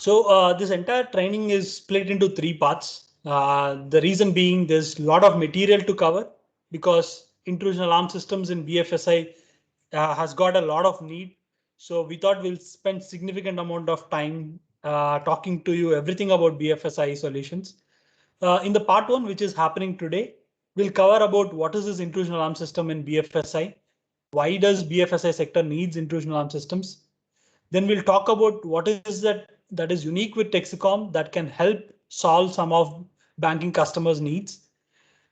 So this entire training is split into 3 parts. The reason being there's a lot of material to cover because intrusion alarm systems in BFSI has got a lot of need. So we thought we'll spend significant amount of time talking to you everything about BFSI solutions. In the part 1, which is happening today, we'll cover about what is this intrusion alarm system in BFSI. Why does BFSI sector needs intrusion alarm systems? Then we'll talk about what is that is unique with Texecom that can help solve some of banking customers' needs.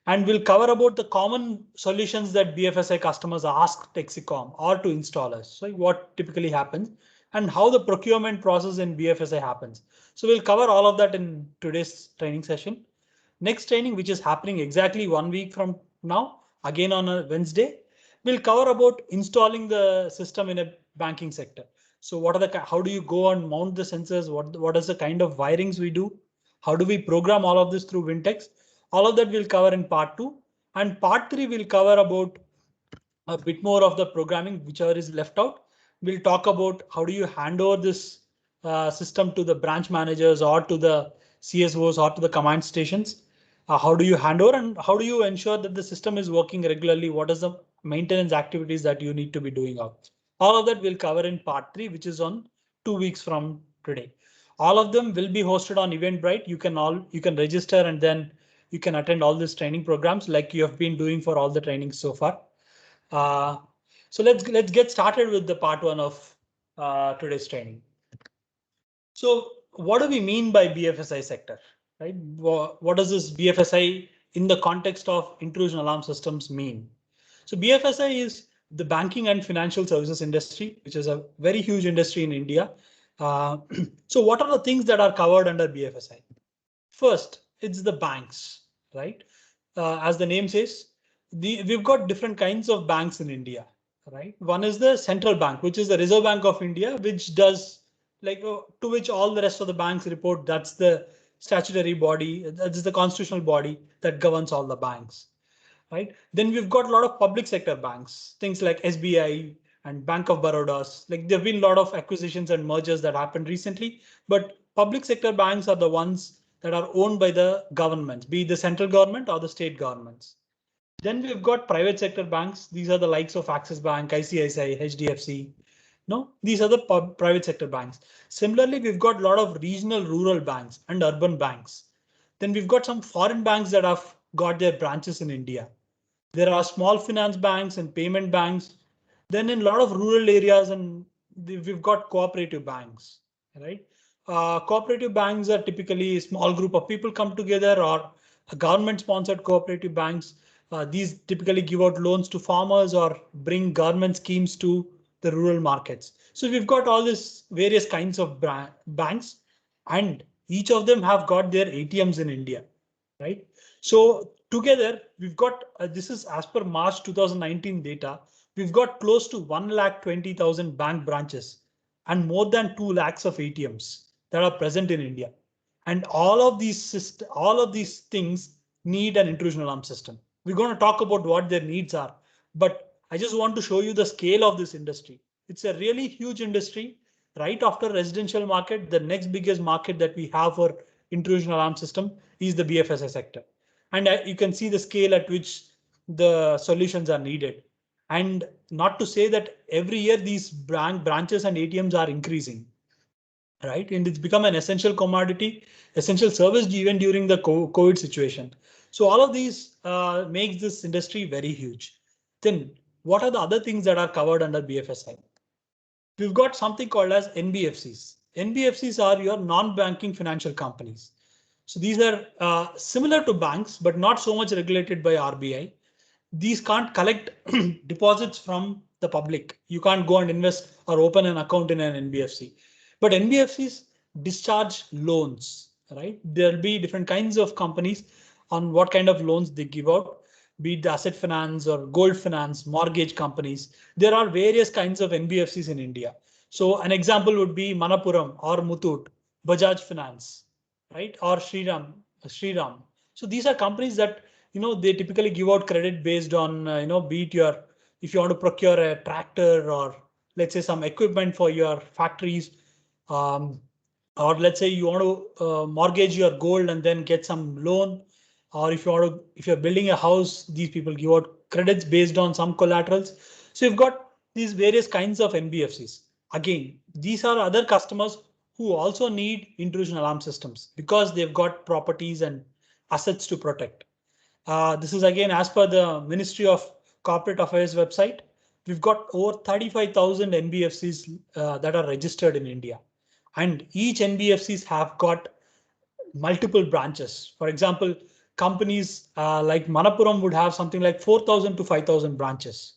And we'll cover about the common solutions that BFSI customers ask Texecom or to installers. So what typically happens and how the procurement process in BFSI happens. So we'll cover all of that in today's training session. Next training, which is happening exactly 1 week from now, again on a Wednesday, we'll cover about installing the system in a banking sector. So what are how do you go and mount the sensors? What is the kind of wirings we do? How do we program all of this through Wintex? All of that we'll cover in part 2, and part 3 will cover about a bit more of the programming, whichever is left out. We'll talk about how do you hand over this system to the branch managers or to the CSOs or to the command stations. How do you hand over and how do you ensure that the system is working regularly? What is the maintenance activities that you need to be doing out? All of that we'll cover in part 3, which is on 2 weeks from today. All of them will be hosted on Eventbrite. You can register and then you can attend all these training programs like you have been doing for all the trainings so far. Uh, so let's get started with the part 1 of today's training. So what do we mean by BFSI sector, right? What does this BFSI in the context of intrusion alarm systems mean? So BFSI is the banking and financial services industry, which is a very huge industry in India. So what are the things that are covered under BFSI? First, it's the banks, right? As the name says, we've got different kinds of banks in India, right? One is the central bank, which is the Reserve Bank of India, which does to which all the rest of the banks report. That's the statutory body, that's the constitutional body that governs all the banks, right? Then we've got a lot of public sector banks, things like SBI and Bank of Baroda's. Like there've been a lot of acquisitions and mergers that happened recently, but public sector banks are the ones that are owned by the governments, be it the central government or the state governments. Then we've got private sector banks. These are the likes of Axis Bank, ICICI, HDFC. No, these are the private sector banks. Similarly, we've got a lot of regional rural banks and urban banks. Then we've got some foreign banks that have got their branches in India. There are small finance banks and payment banks. Then in a lot of rural areas, and we've got cooperative banks, right? Cooperative banks are typically a small group of people come together or government-sponsored cooperative banks. These typically give out loans to farmers or bring government schemes to the rural markets. So we've got all these various kinds of banks, and each of them have got their ATMs in India, right? So together we've got this is as per March 2019 data. We've got close to 1,20,000 bank branches and more than 2 lakhs of ATMs that are present in India. And all of these things need an intrusion alarm system. We're going to talk about what their needs are, but I just want to show you the scale of this industry. It's a really huge industry. Right after residential market, the next biggest market that we have for intrusion alarm system is the BFSI sector. And you can see the scale at which the solutions are needed. And not to say that every year these branches and ATMs are increasing, right? And it's become an essential commodity, essential service even during the COVID situation. So all of these makes this industry very huge. Then what are the other things that are covered under BFSI? We've got something called as NBFCs. NBFCs are your non-banking financial companies. So these are similar to banks, but not so much regulated by RBI. These can't collect deposits from the public. You can't go and invest or open an account in an NBFC. But NBFCs discharge loans, right? There'll be different kinds of companies on what kind of loans they give out, be it the asset finance or gold finance, mortgage companies. There are various kinds of NBFCs in India. So an example would be Manappuram or Muthoot, Bajaj Finance, right? Or Shriram. So these are companies that, they typically give out credit based on, be it if you want to procure a tractor or let's say some equipment for your factories, or let's say you want to mortgage your gold and then get some loan, or if you're building a house, these people give out credits based on some collaterals. So you've got these various kinds of NBFCs. Again, these are other customers who also need intrusion alarm systems because they've got properties and assets to protect. This is again as per the Ministry of Corporate Affairs website. We've got over 35,000 NBFCs that are registered in India, and each NBFCs have got multiple branches. For example, companies like Manappuram would have something like 4,000 to 5,000 branches,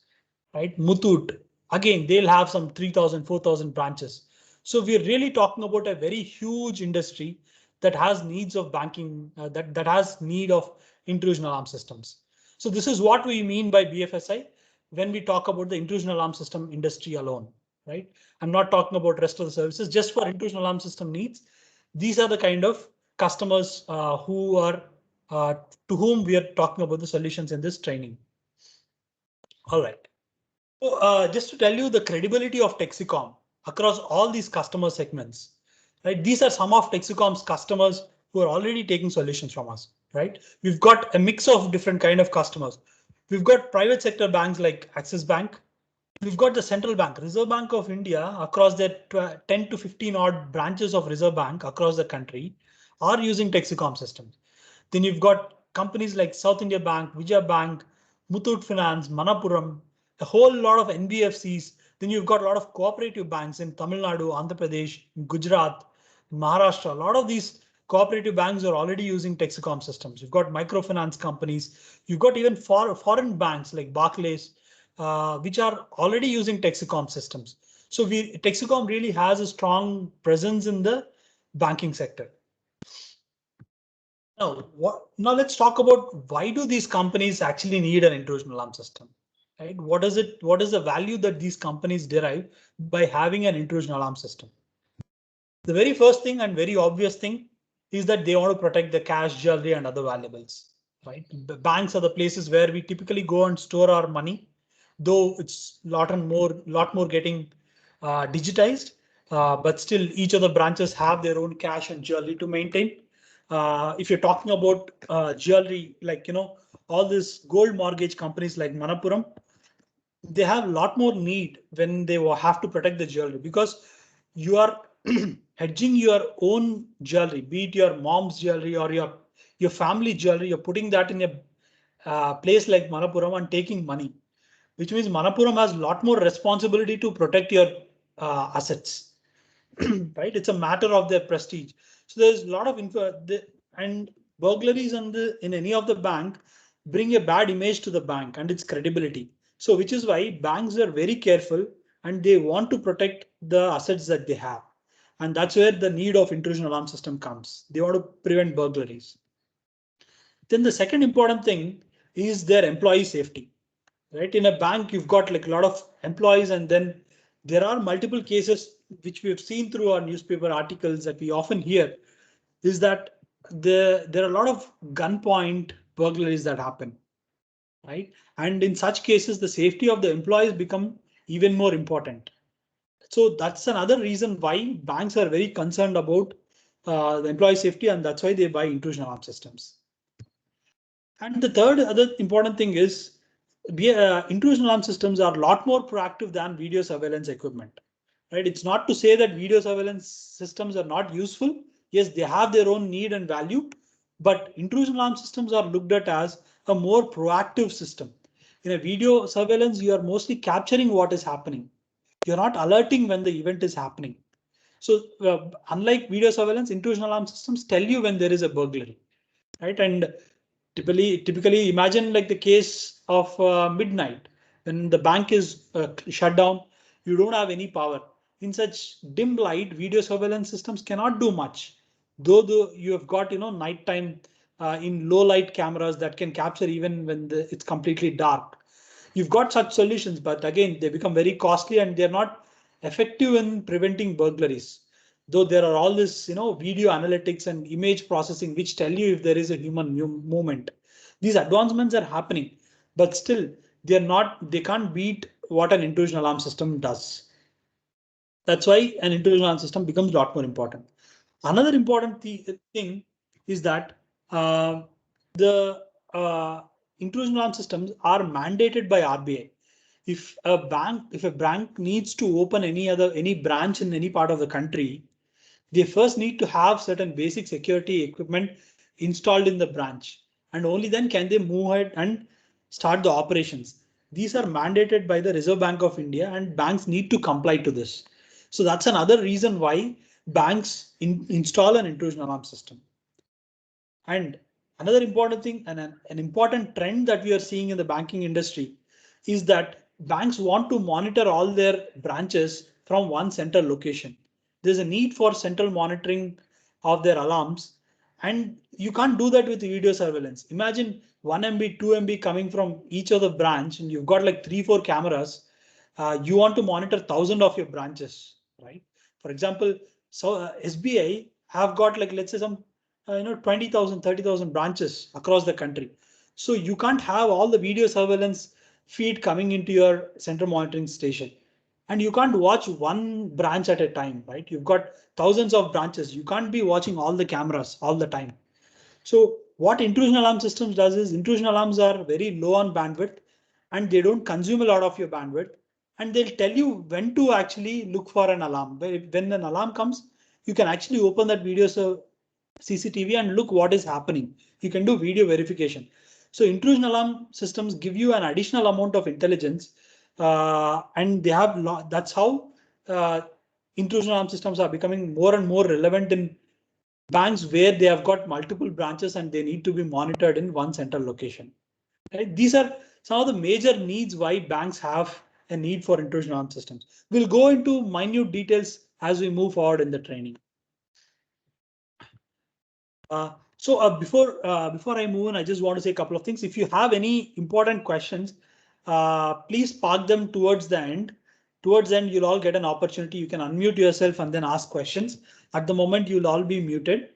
right? Muthoot, again, they'll have some 3,000, 4,000 branches. So we're really talking about a very huge industry that has needs of banking, that has need of intrusion alarm systems. So this is what we mean by BFSI when we talk about the intrusion alarm system industry alone, right? I'm not talking about rest of the services, just for intrusion alarm system needs. These are the kind of customers who are to whom we are talking about the solutions in this training. All right. So just to tell you the credibility of Texecom across all these customer segments, right? These are some of Texecom's customers who are already taking solutions from us, right? We've got a mix of different kind of customers. We've got private sector banks like Axis Bank. We've got the central bank, Reserve Bank of India, across their 10 to 15 odd branches of Reserve Bank across the country are using Texecom systems. Then you've got companies like South India Bank, Vijaya Bank, Muthoot Finance, Manappuram, a whole lot of NBFCs. Then you've got a lot of cooperative banks in Tamil Nadu, Andhra Pradesh, Gujarat, Maharashtra. A lot of these cooperative banks are already using Texecom systems. You've got microfinance companies. You've got even foreign banks like Barclays, which are already using Texecom systems. So Texecom really has a strong presence in the banking sector. Now let's talk about why do these companies actually need an intrusion alarm system, right? What is it? What is the value that these companies derive by having an intrusion alarm system? The very first thing and very obvious thing is that they want to protect the cash, jewelry, and other valuables, right? The banks are the places where we typically go and store our money, though it's lot more getting digitized, but still each of the branches have their own cash and jewelry to maintain. If you're talking about jewelry, like, all these gold mortgage companies like Manappuram, they have a lot more need when they have to protect the jewelry because you are hedging your own jewelry, be it your mom's jewelry or your family jewelry. You're putting that in a place like Manappuram and taking money, which means Manappuram has a lot more responsibility to protect your assets. Right? It's a matter of their prestige. So there's a lot of info, and burglaries in any of the bank bring a bad image to the bank and its credibility. So which is why banks are very careful and they want to protect the assets that they have. And that's where the need of intrusion alarm system comes. They want to prevent burglaries. Then the second important thing is their employee safety. Right? In a bank, you've got like a lot of employees, and then there are multiple cases which we have seen through our newspaper articles that we often hear is that there are a lot of gunpoint burglaries that happen, right? And in such cases, the safety of the employees become even more important. So that's another reason why banks are very concerned about the employee safety, and that's why they buy intrusion alarm systems. And the third other important thing is intrusion alarm systems are a lot more proactive than video surveillance equipment. Right? It's not to say that video surveillance systems are not useful. Yes, they have their own need and value, but intrusion alarm systems are looked at as a more proactive system. In a video surveillance, you are mostly capturing what is happening. You're not alerting when the event is happening. So unlike video surveillance, intrusion alarm systems tell you when there is a burglary, right? And typically imagine like the case of midnight when the bank is shut down, you don't have any power. In such dim light, video surveillance systems cannot do much. Though you have got nighttime in low light cameras that can capture even when it's completely dark. You've got such solutions, but again, they become very costly and they're not effective in preventing burglaries. Though there are all this, video analytics and image processing, which tell you if there is a human movement. These advancements are happening, but still they can't beat what an intrusion alarm system does. That's why an intrusion alarm system becomes a lot more important. Another important thing is that the intrusion alarm systems are mandated by RBI. If a bank needs to open any branch in any part of the country, they first need to have certain basic security equipment installed in the branch, and only then can they move ahead and start the operations. These are mandated by the Reserve Bank of India, and banks need to comply to this. So that's another reason why banks install an intrusion alarm system. And another important thing, and an important trend that we are seeing in the banking industry, is that banks want to monitor all their branches from one central location. There's a need for central monitoring of their alarms, and you can't do that with video surveillance. Imagine 1 MB, 2 MB coming from each of the branch, and you've got like 3, 4 cameras. You want to monitor 1,000 of your branches, right? For example, so SBI have got like, let's say, some 20,000, 30,000 branches across the country. So you can't have all the video surveillance feed coming into your central monitoring station. And you can't watch one branch at a time, right? You've got thousands of branches. You can't be watching all the cameras all the time. So what intrusion alarm systems does is, intrusion alarms are very low on bandwidth and they don't consume a lot of your bandwidth. And they'll tell you when to actually look for an alarm. When an alarm comes, you can actually open that video CCTV and look what is happening. You can do video verification. So intrusion alarm systems give you an additional amount of intelligence, and they have that's how uh, intrusion alarm systems are becoming more and more relevant in banks where they have got multiple branches and they need to be monitored in one central location. Right? These are some of the major needs why banks have a need for intrusion alarm systems. We'll go into minute details as we move forward in the training. Before I move on, I just want to say a couple of things. If you have any important questions, please park them towards the end. Towards the end, you'll all get an opportunity. You can unmute yourself and then ask questions. At the moment, you'll all be muted.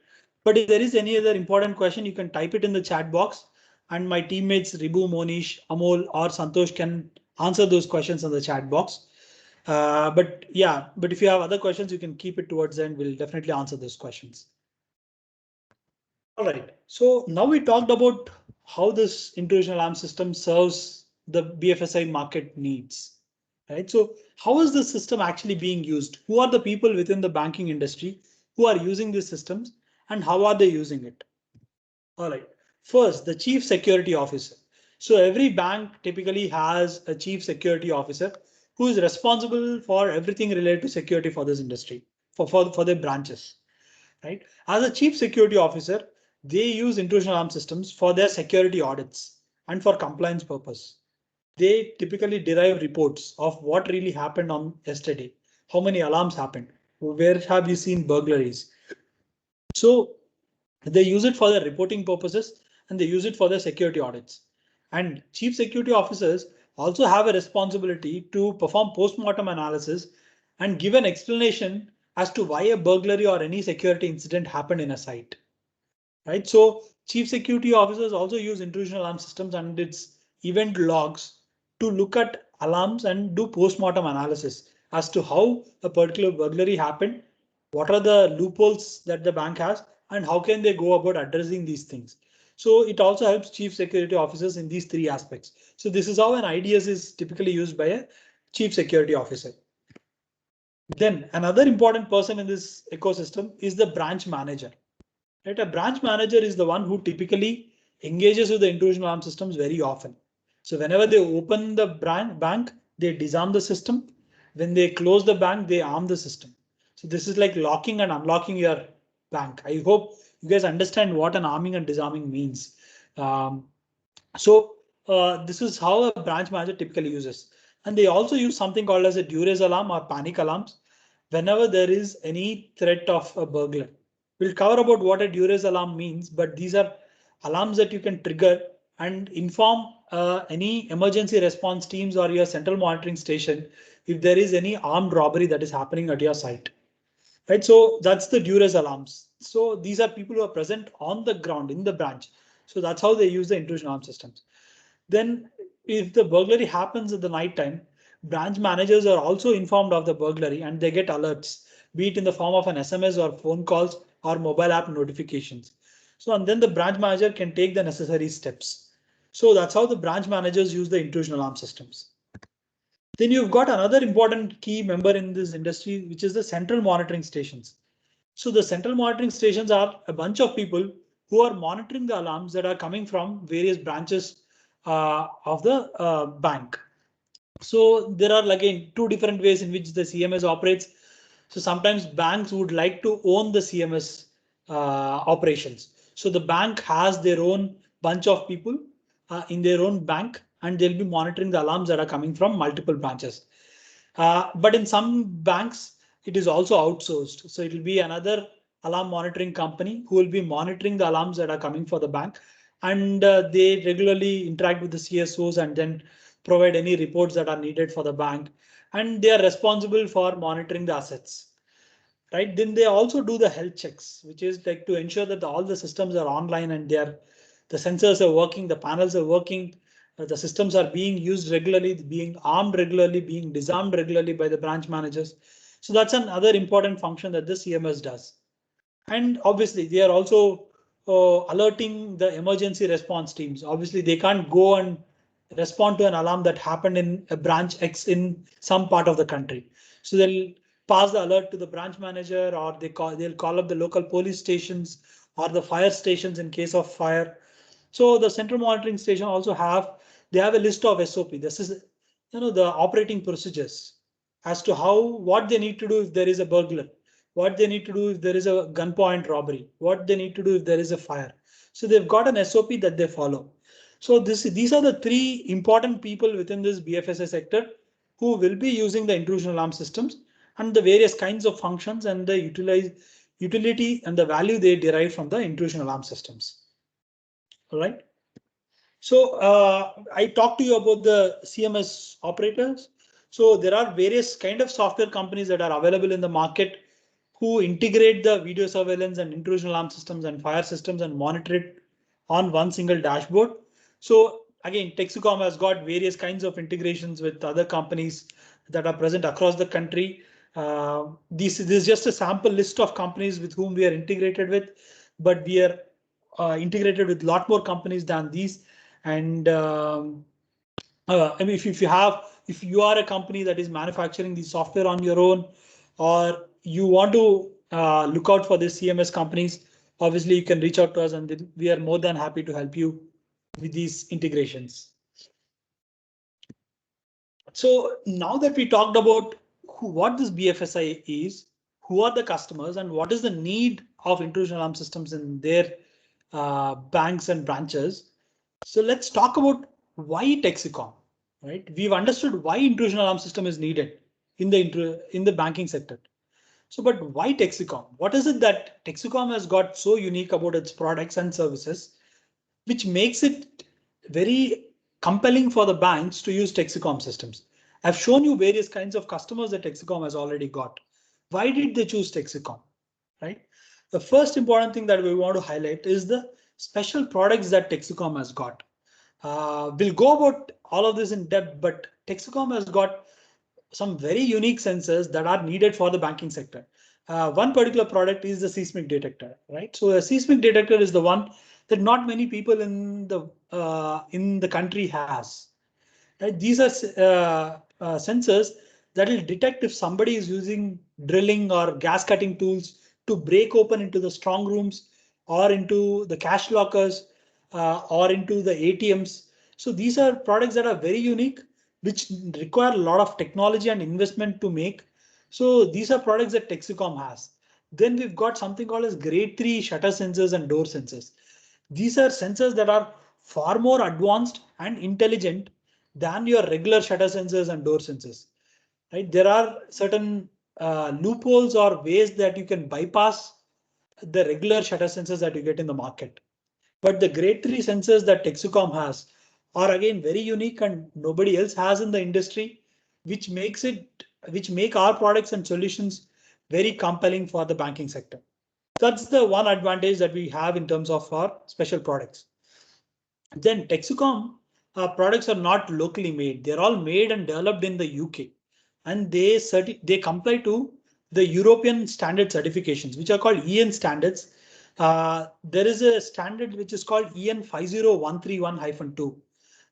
But if there is any other important question, you can type it in the chat box, and my teammates Ribu, Monish, Amol, or Santosh can answer those questions in the chat box. But if you have other questions, you can keep it towards the end. We'll definitely answer those questions. All right, so now we talked about how this intrusion alarm system serves the BFSI market needs, right? So how is the system actually being used? Who are the people within the banking industry who are using these systems, and how are they using it? All right, first, the chief security officer. So every bank typically has a chief security officer who is responsible for everything related to security for this industry, for their branches. Right? As a chief security officer, they use intrusion alarm systems for their security audits and for compliance purpose. They typically derive reports of what really happened on yesterday, how many alarms happened, where have you seen burglaries. So they use it for their reporting purposes and they use it for their security audits. And chief security officers also have a responsibility to perform post-mortem analysis and give an explanation as to why a burglary or any security incident happened in a site. Right? So chief security officers also use intrusion alarm systems and its event logs to look at alarms and do post-mortem analysis as to how a particular burglary happened, what are the loopholes that the bank has, and how can they go about addressing these things. So it also helps chief security officers in these three aspects. So this is how an IDS is typically used by a chief security officer. Then another important person in this ecosystem is the branch manager. Right? A branch manager is the one who typically engages with the intrusion alarm systems very often. So whenever they open the bank, they disarm the system. When they close the bank, they arm the system. So this is like locking and unlocking your bank. I hope you guys understand what an arming and disarming means. Um, this is how a branch manager typically uses. And they also use something called as a duress alarm or panic alarms whenever there is any threat of a burglar. We'll cover about what a duress alarm means, but these are alarms that you can trigger and inform any emergency response teams or your central monitoring station if there is any armed robbery that is happening at your site. Right, so that's the duress alarms. So these are people who are present on the ground in the branch. So that's how they use the intrusion alarm systems. Then if the burglary happens at the night time, branch managers are also informed of the burglary and they get alerts, be it in the form of an SMS or phone calls or mobile app notifications. So and then the branch manager can take the necessary steps. So that's how the branch managers use the intrusion alarm systems. Then you've got another important key member in this industry, which is the central monitoring stations. So the central monitoring stations are a bunch of people who are monitoring the alarms that are coming from various branches of the bank. So there are again two different ways in which the CMS operates. So sometimes banks would like to own the CMS operations. So the bank has their own bunch of people in their own bank, and they'll be monitoring the alarms that are coming from multiple branches. But in some banks, it is also outsourced. So it will be another alarm monitoring company who will be monitoring the alarms that are coming for the bank. And they regularly interact with the CSOs and then provide any reports that are needed for the bank. And they are responsible for monitoring the assets. Right. Then they also do the health checks, which is like to ensure that all the systems are online and the sensors are working, the panels are working, the systems are being used regularly, being armed regularly, being disarmed regularly by the branch managers. So that's another important function that the CMS does. And obviously they are also alerting the emergency response teams. Obviously they can't go and respond to an alarm that happened in a branch X in some part of the country. So they'll pass the alert to the branch manager, or they'll call up the local police stations or the fire stations in case of fire. So the central monitoring station also they have a list of SOP. This is the operating procedures as to what they need to do if there is a burglar, what they need to do if there is a gunpoint robbery, what they need to do if there is a fire. So they've got an SOP that they follow. So these are the three important people within this BFSI sector who will be using the intrusion alarm systems and the various kinds of functions and the utility and the value they derive from the intrusion alarm systems. All right. So I talked to you about the CMS operators. So there are various kind of software companies that are available in the market who integrate the video surveillance and intrusion alarm systems and fire systems and monitor it on one single dashboard. So again, Texecom has got various kinds of integrations with other companies that are present across the country. This is just a sample list of companies with whom we are integrated with, but we are integrated with a lot more companies than these. And I mean, if you are a company that is manufacturing the software on your own, or you want to look out for the CMS companies, obviously you can reach out to us, and we are more than happy to help you with these integrations. So now that we talked about what this BFSI is, who are the customers, and what is the need of intrusion alarm systems in their banks and branches. So let's talk about why Texecom. Right, we've understood why intrusion alarm system is needed in the banking sector. So, but why Texecom? What is it that Texecom has got so unique about its products and services, which makes it very compelling for the banks to use Texecom systems? I've shown you various kinds of customers that Texecom has already got. Why did they choose Texecom? Right. The first important thing that we want to highlight is the special products that Texecom has got. We'll go about all of this in depth, but Texecom has got some very unique sensors that are needed for the banking sector. One particular product is the seismic detector, right? So a seismic detector is the one that not many people in the country has. Right? These are sensors that will detect if somebody is using drilling or gas cutting tools to break open into the strong rooms or into the cash lockers or into the ATMs. So these are products that are very unique, which require a lot of technology and investment to make. So these are products that Texecom has. Then we've got something called as grade 3 shutter sensors and door sensors. These are sensors that are far more advanced and intelligent than your regular shutter sensors and door sensors. Right? There are certain loopholes or ways that you can bypass the regular shutter sensors that you get in the market. But the grade 3 sensors that Texecom has are again very unique and nobody else has in the industry, which make our products and solutions very compelling for the banking sector. That's the one advantage that we have in terms of our special products. Then Texecom products are not locally made. They're all made and developed in the UK, and they comply to the European standard certifications, which are called EN standards. There is a standard which is called EN 50131-2.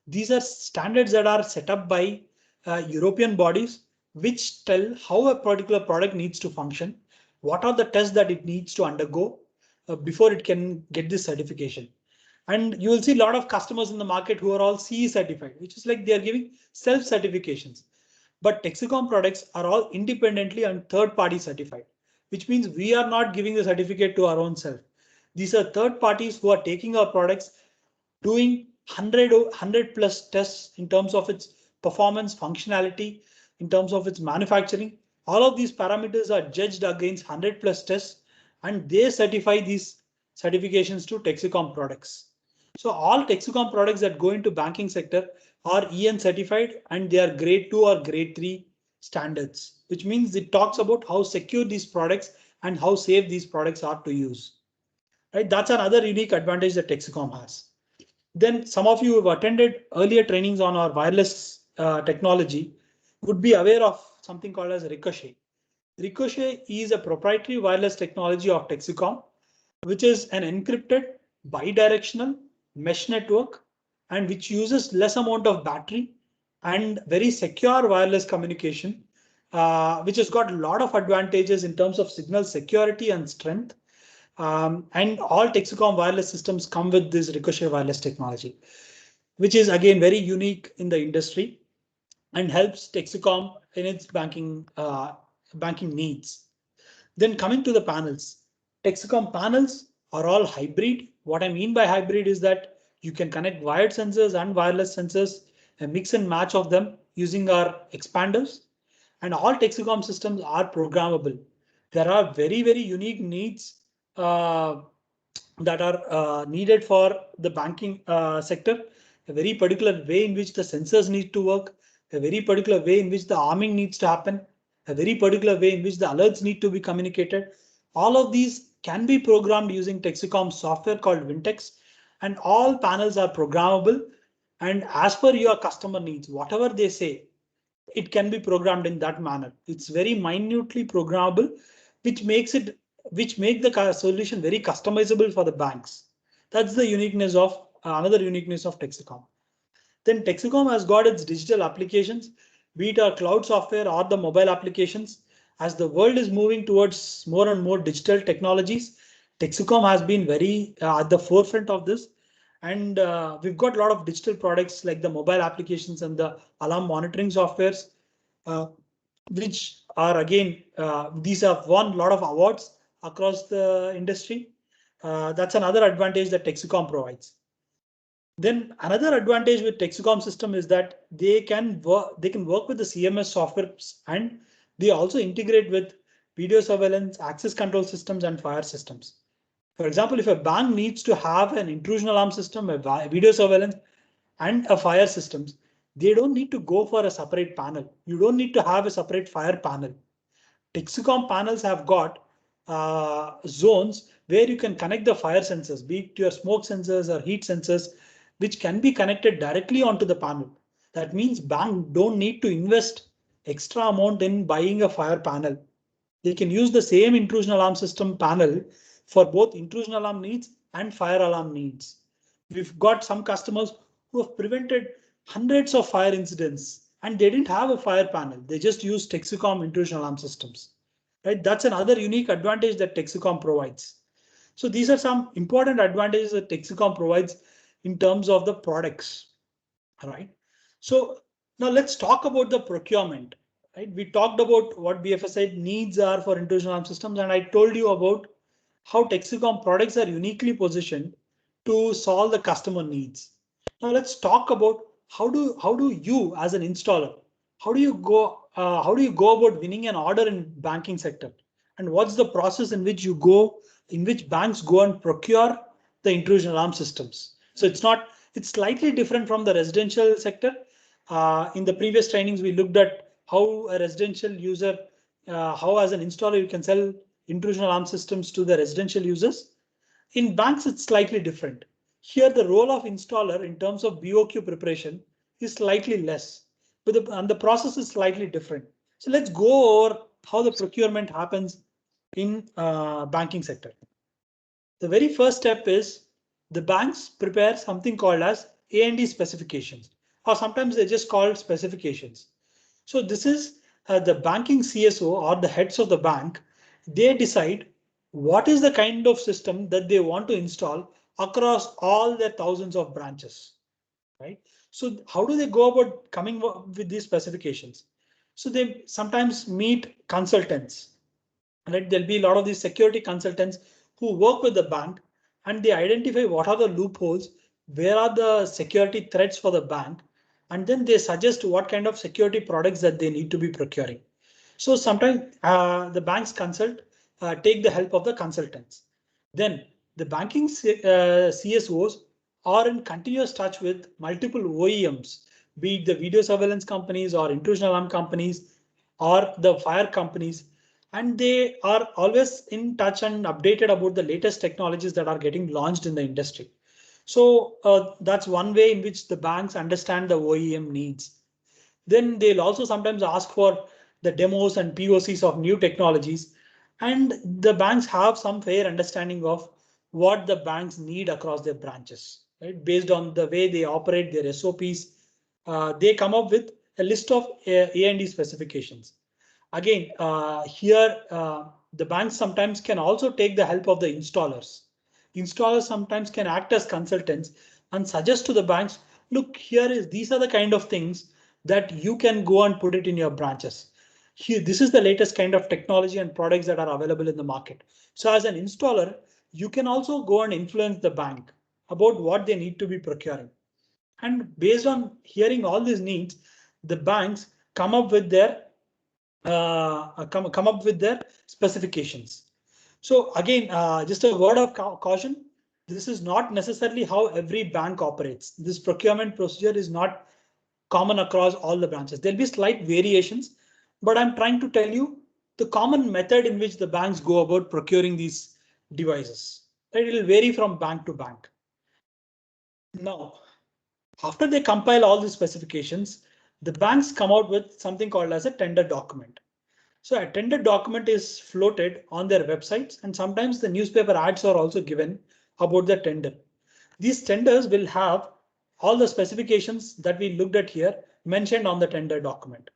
These are standards that are set up by European bodies, which tell how a particular product needs to function, what are the tests that it needs to undergo before it can get this certification. And you will see a lot of customers in the market who are all CE certified, which is like they are giving self certifications. But Texecom products are all independently and third party certified, which means we are not giving the certificate to our own self. These are third parties who are taking our products, doing 100 plus tests in terms of its performance, functionality, in terms of its manufacturing. All of these parameters are judged against 100 plus tests, and they certify these certifications to Texecom products. So all Texecom products that go into banking sector are EN certified, and they are grade 2 or grade 3 standards, which means it talks about how secure these products and how safe these products are to use. Right? That's another unique advantage that Texecom has. Then some of you who have attended earlier trainings on our wireless technology would be aware of something called as Ricochet. Ricochet is a proprietary wireless technology of Texecom, which is an encrypted bidirectional mesh network and which uses less amount of battery and very secure wireless communication, which has got a lot of advantages in terms of signal security and strength. And all Texecom wireless systems come with this Ricochet wireless technology, which is again very unique in the industry and helps Texecom in its banking needs. Then coming to the panels, Texecom panels are all hybrid. What I mean by hybrid is that you can connect wired sensors and wireless sensors, a mix and match of them using our expanders. And all Texecom systems are programmable. There are very, very unique needs uh, that are needed for the banking sector, a very particular way in which the sensors need to work, a very particular way in which the arming needs to happen, a very particular way in which the alerts need to be communicated. All of these can be programmed using Texecom software called Wintex, and all panels are programmable. And as per your customer needs, whatever they say, it can be programmed in that manner. It's very minutely programmable, which makes it which make the solution very customizable for the banks. That's the uniqueness of another uniqueness of Texecom. Then Texecom has got its digital applications, be it our cloud software or the mobile applications. As the world is moving towards more and more digital technologies, Texecom has been very at the forefront of this. And we've got a lot of digital products like the mobile applications and the alarm monitoring softwares, uh, which are again, these have won a lot of awards across the industry. That's another advantage that Texecom provides. Then another advantage with Texecom system is that they can work with the CMS software, and they also integrate with video surveillance, access control systems, and fire systems. For example, if a bank needs to have an intrusion alarm system, a video surveillance, and a fire systems, they don't need to go for a separate panel. You don't need to have a separate fire panel. Texecom panels have got zones where you can connect the fire sensors, be it your smoke sensors or heat sensors, which can be connected directly onto the panel. That means bank don't need to invest extra amount in buying a fire panel. They can use the same intrusion alarm system panel for both intrusion alarm needs and fire alarm needs. We've got some customers who have prevented hundreds of fire incidents and they didn't have a fire panel. They just used Texecom intrusion alarm systems. Right? That's another unique advantage that Texecom provides. So these are some important advantages that Texecom provides in terms of the products. All right. So now let's talk about the procurement. Right? We talked about what BFSI needs are for intrusion alarm systems, and I told you about how Texecom products are uniquely positioned to solve the customer needs. Now let's talk about how do you as an installer, how do you go about winning an order in banking sector, and what's the process in which banks go and procure the intrusion alarm systems. So it's slightly different from the residential sector. In the previous trainings, we looked at how a residential user, how as an installer you can sell intrusion alarm systems to the residential users. In banks, it's slightly different. Here, the role of installer in terms of BOQ preparation is slightly less, and the process is slightly different. So let's go over how the procurement happens in banking sector. The very first step is the banks prepare something called as A&D specifications, or sometimes they just call it specifications. So this is the banking CSO or the heads of the bank. They decide what is the kind of system that they want to install across all their thousands of branches, right? So how do they go about coming with these specifications? So they sometimes meet consultants, right? There'll be a lot of these security consultants who work with the bank and they identify what are the loopholes, where are the security threats for the bank, and then they suggest what kind of security products that they need to be procuring. So sometimes the banks take the help of the consultants. Then the banking CSOs are in continuous touch with multiple OEMs, be it the video surveillance companies or intrusion alarm companies or the fire companies, and they are always in touch and updated about the latest technologies that are getting launched in the industry. So that's one way in which the banks understand the OEM needs. Then they'll also sometimes ask for the demos and POCs of new technologies. And the banks have some fair understanding of what the banks need across their branches, right? Based on the way they operate their SOPs, they come up with a list of A&D specifications. Again, here the banks sometimes can also take the help of the installers. Installers sometimes can act as consultants and suggest to the banks, look, these are the kind of things that you can go and put it in your branches. Here, this is the latest kind of technology and products that are available in the market. So as an installer, you can also go and influence the bank about what they need to be procuring. And based on hearing all these needs, the banks come up with their specifications. So again, just a word of caution. This is not necessarily how every bank operates. This procurement procedure is not common across all the branches. There'll be slight variations, but I'm trying to tell you the common method in which the banks go about procuring these devices. It will vary from bank to bank. Now, after they compile all the specifications, the banks come out with something called as a tender document. So a tender document is floated on their websites, and sometimes the newspaper ads are also given about the tender. These tenders will have all the specifications that we looked at here mentioned on the tender document.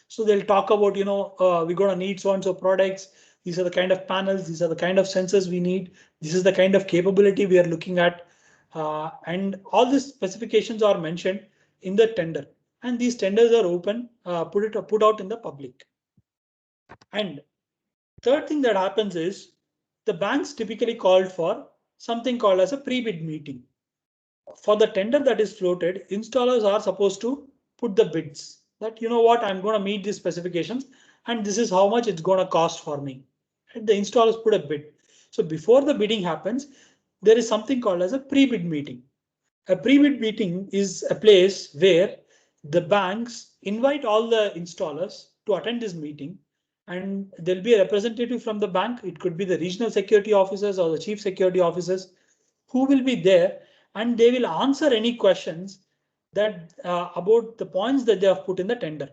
So they'll talk about, we're going to need so and so products. These are the kind of panels. These are the kind of sensors we need. This is the kind of capability we are looking at. And all these specifications are mentioned in the tender. And these tenders are open, put out in the public. And third thing that happens is the banks typically called for something called as a pre-bid meeting. For the tender that is floated, installers are supposed to put the bids that, you know what, I'm going to meet these specifications and this is how much it's going to cost for me. And the installers put a bid. So before the bidding happens, there is something called as a pre-bid meeting. A pre-bid meeting is a place where the banks invite all the installers to attend this meeting, and there'll be a representative from the bank. It could be the regional security officers or the chief security officers who will be there, and they will answer any questions that about the points that they have put in the tender.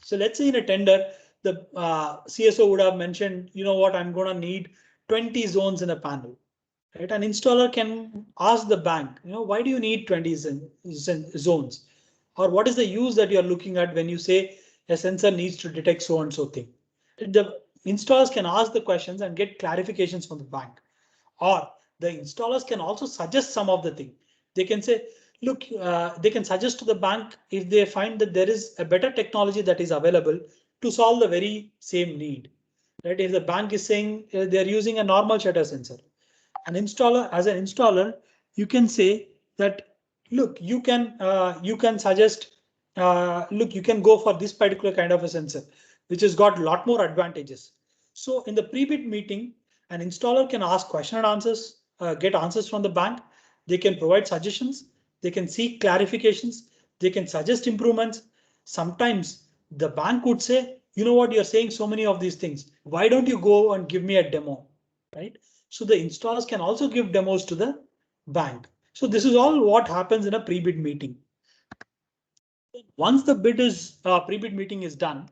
So let's say in a tender, the CSO would have mentioned, you know what, I'm going to need 20 zones in a panel. Right? An installer can ask the bank, why do you need 20 zones? Or what is the use that you're looking at when you say a sensor needs to detect so and so thing? The installers can ask the questions and get clarifications from the bank. Or the installers can also suggest some of the thing. They can say, look, they can suggest to the bank if they find that there is a better technology that is available to solve the very same need. Right? If the bank is saying they're using a normal shutter sensor, as an installer, you can say that, look, you can suggest, look, you can go for this particular kind of a sensor, which has got a lot more advantages. So in the pre-bid meeting, an installer can ask question and answers, get answers from the bank. They can provide suggestions. They can seek clarifications. They can suggest improvements. Sometimes the bank would say, you know what, you're saying so many of these things. Why don't you go and give me a demo, right? So the installers can also give demos to the bank. So this is all what happens in a pre-bid meeting. Once the pre-bid meeting is done,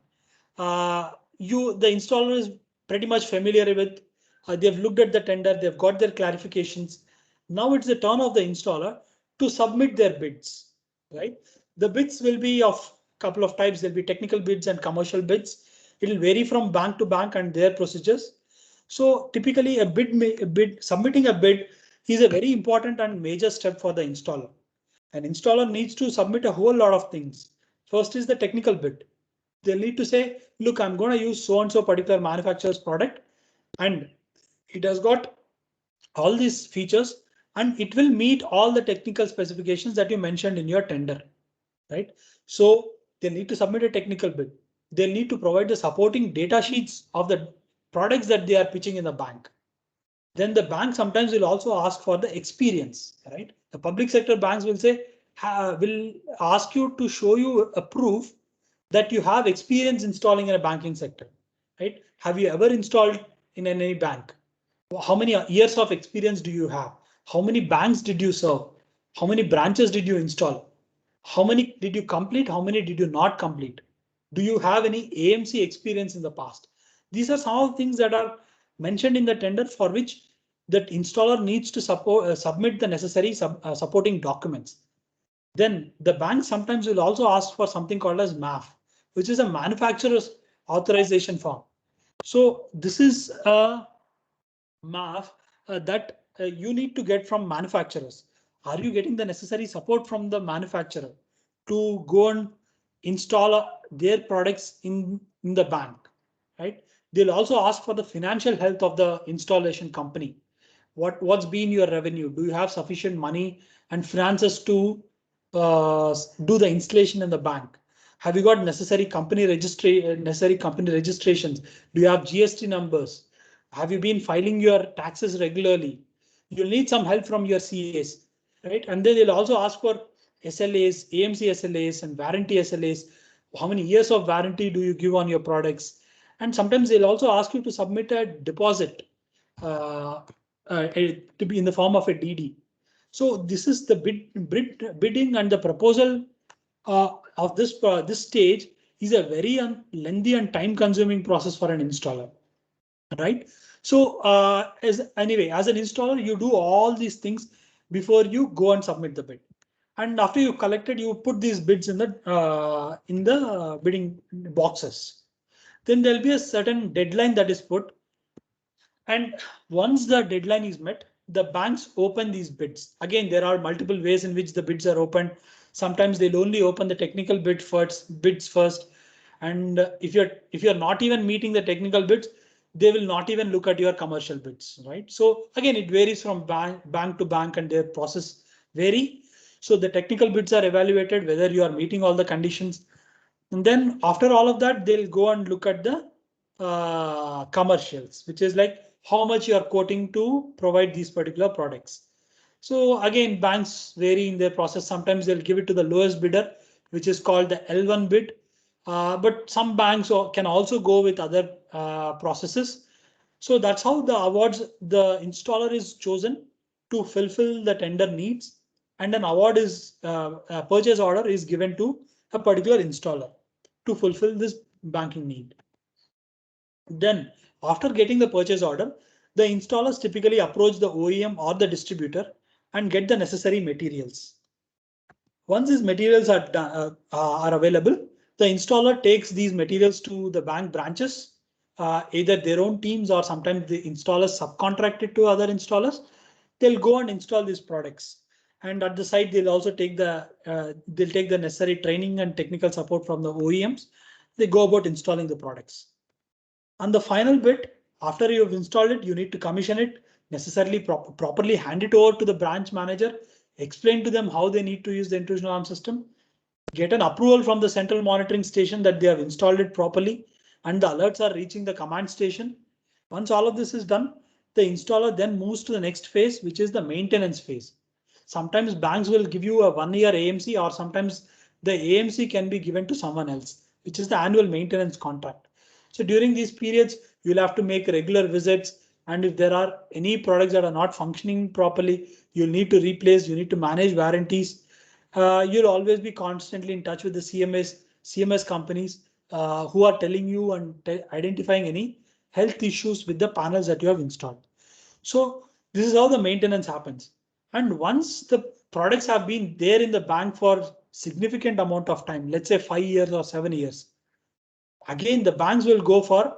the installer is pretty much familiar with. They've looked at the tender, they've got their clarifications. Now it's the turn of the installer to submit their bids, right? The bids will be of couple of types. There'll be technical bids and commercial bids. It will vary from bank to bank and their procedures. So typically submitting a bid is a very important and major step for the installer. An installer needs to submit a whole lot of things. First is the technical bid. They'll need to say, look, I'm going to use so and so particular manufacturer's product, and it has got all these features and it will meet all the technical specifications that you mentioned in your tender, right? So they need to submit a technical bid. They'll need to provide the supporting data sheets of the products that they are pitching in the bank. Then the bank sometimes will also ask for the experience, right? The public sector banks will say, will ask you to show you a proof that you have experience installing in a banking sector, right? Have you ever installed in any bank? How many years of experience do you have? How many banks did you serve? How many branches did you install? How many did you complete? How many did you not complete? Do you have any AMC experience in the past? These are some of the things that are mentioned in the tender for which that installer needs to submit the necessary supporting documents. Then the bank sometimes will also ask for something called as MAF, which is a manufacturer's authorization form. So this is a MAF that you need to get from manufacturers. Are you getting the necessary support from the manufacturer to go and install their products in the bank, right? They'll also ask for the financial health of the installation company. What's been your revenue? Do you have sufficient money and finances to do the installation in the bank? Have you got necessary company registrations? Do you have GST numbers? Have you been filing your taxes regularly? You'll need some help from your CAs, right? And then they'll also ask for SLAs, AMC SLAs and warranty SLAs. How many years of warranty do you give on your products? And sometimes they'll also ask you to submit a deposit to be in the form of a DD. So this is the bidding and the proposal of this stage is a very lengthy and time-consuming process for an installer, right? So as an installer, you do all these things before you go and submit the bid. And after you collected, you put these bids in the bidding boxes. Then there'll be a certain deadline that is put. And once the deadline is met, the banks open these bids. Again, there are multiple ways in which the bids are opened. Sometimes they'll only open the technical bids first. And if you're not even meeting the technical bids, they will not even look at your commercial bids, right? So again, it varies from bank to bank and their process vary. So the technical bids are evaluated whether you are meeting all the conditions. And then after all of that, they'll go and look at the commercials, which is like how much you are quoting to provide these particular products. So again, banks vary in their process. Sometimes they'll give it to the lowest bidder, which is called the L1 bid. But some banks can also go with other processes. So that's how the installer is chosen to fulfill the tender needs. And an a purchase order is given to a particular installer to fulfill this banking need. Then after getting the purchase order, the installers typically approach the OEM or the distributor and get the necessary materials. Once these materials are available, the installer takes these materials to the bank branches, either their own teams or sometimes the installers subcontracted to other installers. They'll go and install these products. And at the site, they'll also take they'll take the necessary training and technical support from the OEMs. They go about installing the products. And the final bit, after you've installed it, you need to commission it, necessarily properly hand it over to the branch manager, explain to them how they need to use the intrusion alarm system, get an approval from the central monitoring station that they have installed it properly, and the alerts are reaching the command station. Once all of this is done, the installer then moves to the next phase, which is the maintenance phase. Sometimes banks will give you a 1-year AMC, or sometimes the AMC can be given to someone else, which is the annual maintenance contract. So during these periods, you'll have to make regular visits. And if there are any products that are not functioning properly, you'll need to replace, you need to manage warranties. You'll always be constantly in touch with the CMS companies who are telling you and identifying any health issues with the panels that you have installed. So this is how the maintenance happens. And once the products have been there in the bank for significant amount of time, let's say 5 years or 7 years, again the banks will go for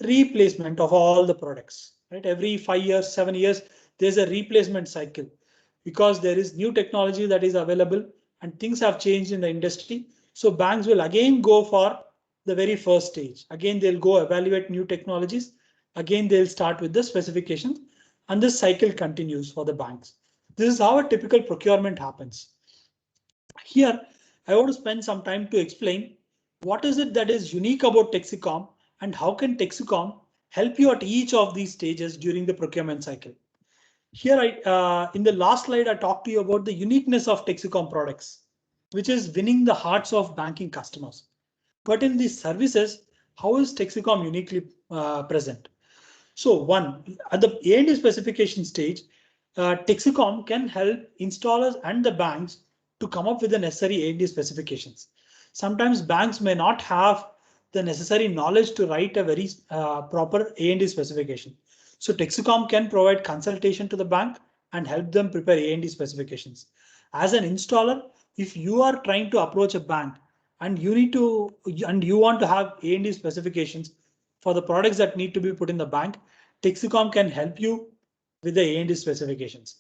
replacement of all the products, right? Every 5 years, 7 years, there's a replacement cycle because there is new technology that is available and things have changed in the industry. So banks will again go for the very first stage. Again, they'll go evaluate new technologies. Again, they'll start with the specifications and this cycle continues for the banks. This is how a typical procurement happens. Here, I want to spend some time to explain what is it that is unique about Texecom and how can Texecom help you at each of these stages during the procurement cycle. Here, in the last slide, I talked to you about the uniqueness of Texecom products, which is winning the hearts of banking customers. But in these services, how is Texecom uniquely present? So one, at the A&D specification stage, Texecom can help installers and the banks to come up with the necessary A&D specifications. Sometimes banks may not have the necessary knowledge to write a very proper A&D specification. So Texecom can provide consultation to the bank and help them prepare A&D specifications. As an installer, if you are trying to approach a bank and you want to have A&D specifications for the products that need to be put in the bank, Texecom can help you with the A&D specifications.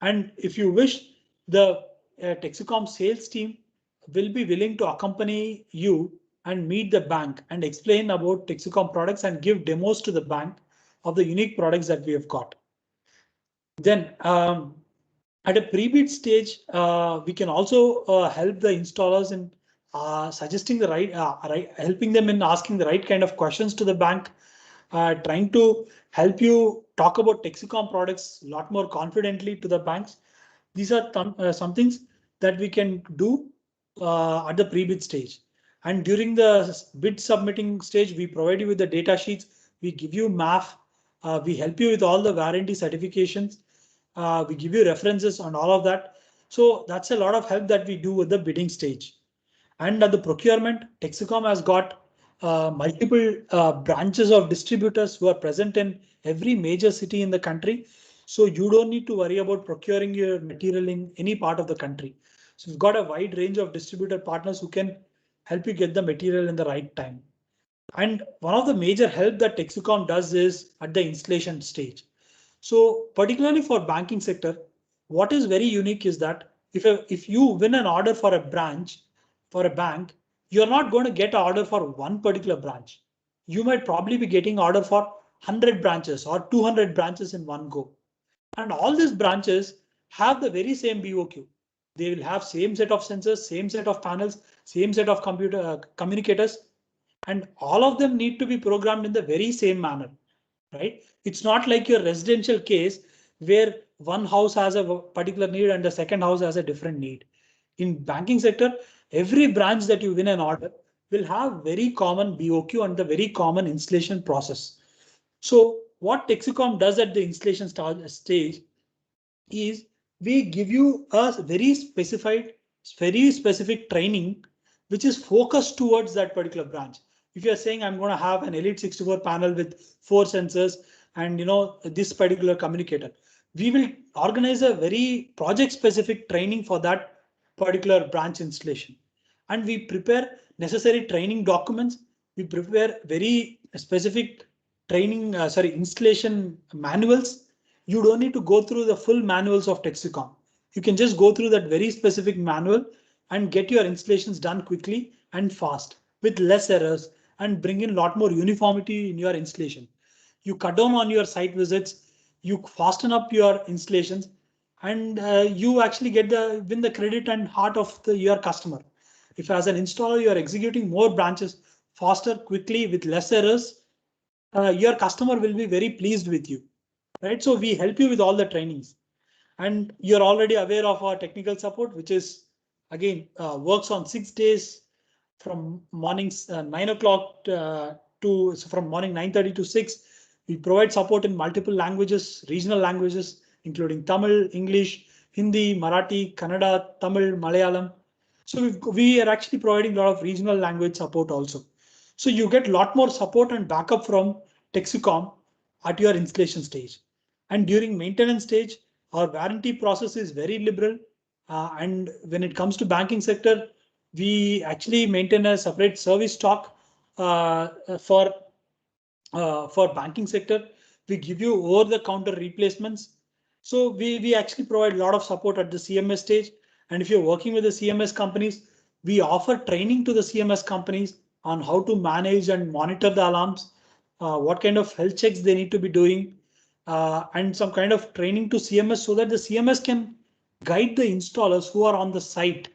And if you wish, the Texecom sales team will be willing to accompany you and meet the bank and explain about Texecom products and give demos to the bank of the unique products that we have got. Then at a pre-bid stage, we can also help the installers in suggesting the helping them in asking the right kind of questions to the bank, trying to help you talk about Texecom products a lot more confidently to the banks. These are some things that we can do at the pre-bid stage. And during the bid submitting stage, we provide you with the data sheets. We give you MAF. We help you with all the warranty certifications. We give you references on all of that. So that's a lot of help that we do at the bidding stage. And at the procurement, Texecom has got multiple branches of distributors who are present in every major city in the country. So you don't need to worry about procuring your material in any part of the country. So we've got a wide range of distributor partners who can help you get the material in the right time. And one of the major help that Texecom does is at the installation stage. So particularly for banking sector, what is very unique is that if you win an order for a branch, for a bank, you're not going to get an order for one particular branch. You might probably be getting order for 100 branches or 200 branches in one go. And all these branches have the very same BOQ. They will have same set of sensors, same set of panels, same set of communicators, and all of them need to be programmed in the very same manner, right? It's not like your residential case where one house has a particular need and the second house has a different need. In banking sector, every branch that you win an order will have very common BOQ and the very common installation process. So what Texecom does at the installation stage is we give you a very specific training which is focused towards that particular branch. If you're saying I'm going to have an Elite 64 panel with 4 sensors and this particular communicator, we will organize a very project specific training for that particular branch installation. And we prepare necessary training documents. We prepare very specific installation manuals. You don't need to go through the full manuals of Texecom. You can just go through that very specific manual and get your installations done quickly and fast with less errors and bring in a lot more uniformity in your installation. You cut down on your site visits, you fasten up your installations, and you actually win the credit and heart of your customer. If as an installer you are executing more branches faster, quickly with less errors, your customer will be very pleased with you, right? So we help you with all the trainings, and you're already aware of our technical support, which is again works on 6 days from mornings 9 o'clock from morning 9:30 to 6. We provide support in multiple languages, regional languages, including Tamil, English, Hindi, Marathi, Kannada, Tamil, Malayalam. So we are actually providing a lot of regional language support also. So you get a lot more support and backup from Texecom at your installation stage. And during maintenance stage, our warranty process is very liberal. And when it comes to banking sector, we actually maintain a separate service stock for banking sector. We give you over the counter replacements. So we actually provide a lot of support at the CMS stage. And if you're working with the CMS companies, we offer training to the CMS companies on how to manage and monitor the alarms, what kind of health checks they need to be doing, and some kind of training to CMS so that the CMS can guide the installers who are on the site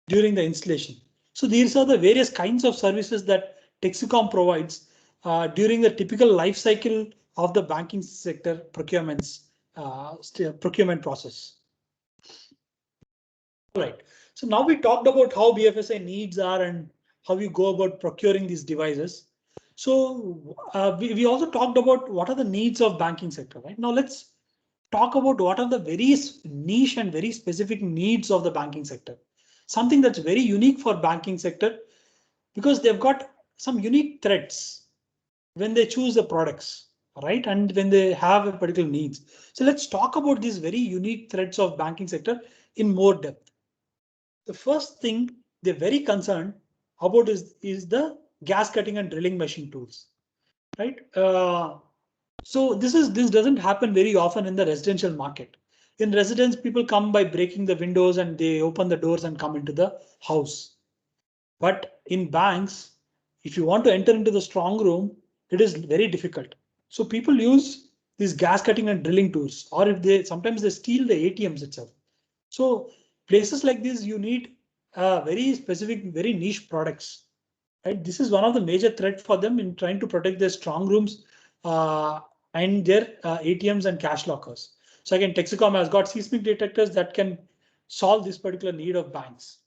during the installation. So these are the various kinds of services that Texecom provides during the typical life cycle of the banking sector procurement process. All right. So now we talked about how BFSI needs are and how you go about procuring these devices. So we also talked about what are the needs of banking sector, right? Now let's talk about what are the very niche and very specific needs of the banking sector. Something that's very unique for banking sector because they've got some unique threats when they choose the products, right? And when they have a particular needs. So let's talk about these very unique threats of banking sector in more depth. The first thing they're very concerned about is the gas cutting and drilling machine tools, right? So this doesn't happen very often in the residential market. In residence, people come by breaking the windows and they open the doors and come into the house. But in banks, if you want to enter into the strong room, it is very difficult. So people use these gas cutting and drilling tools, or if they sometimes they steal the ATMs itself. So places like this, you need very specific, very niche products. Right? This is one of the major threat for them in trying to protect their strong rooms and their ATMs and cash lockers. So again, Texecom has got seismic detectors that can solve this particular need of banks.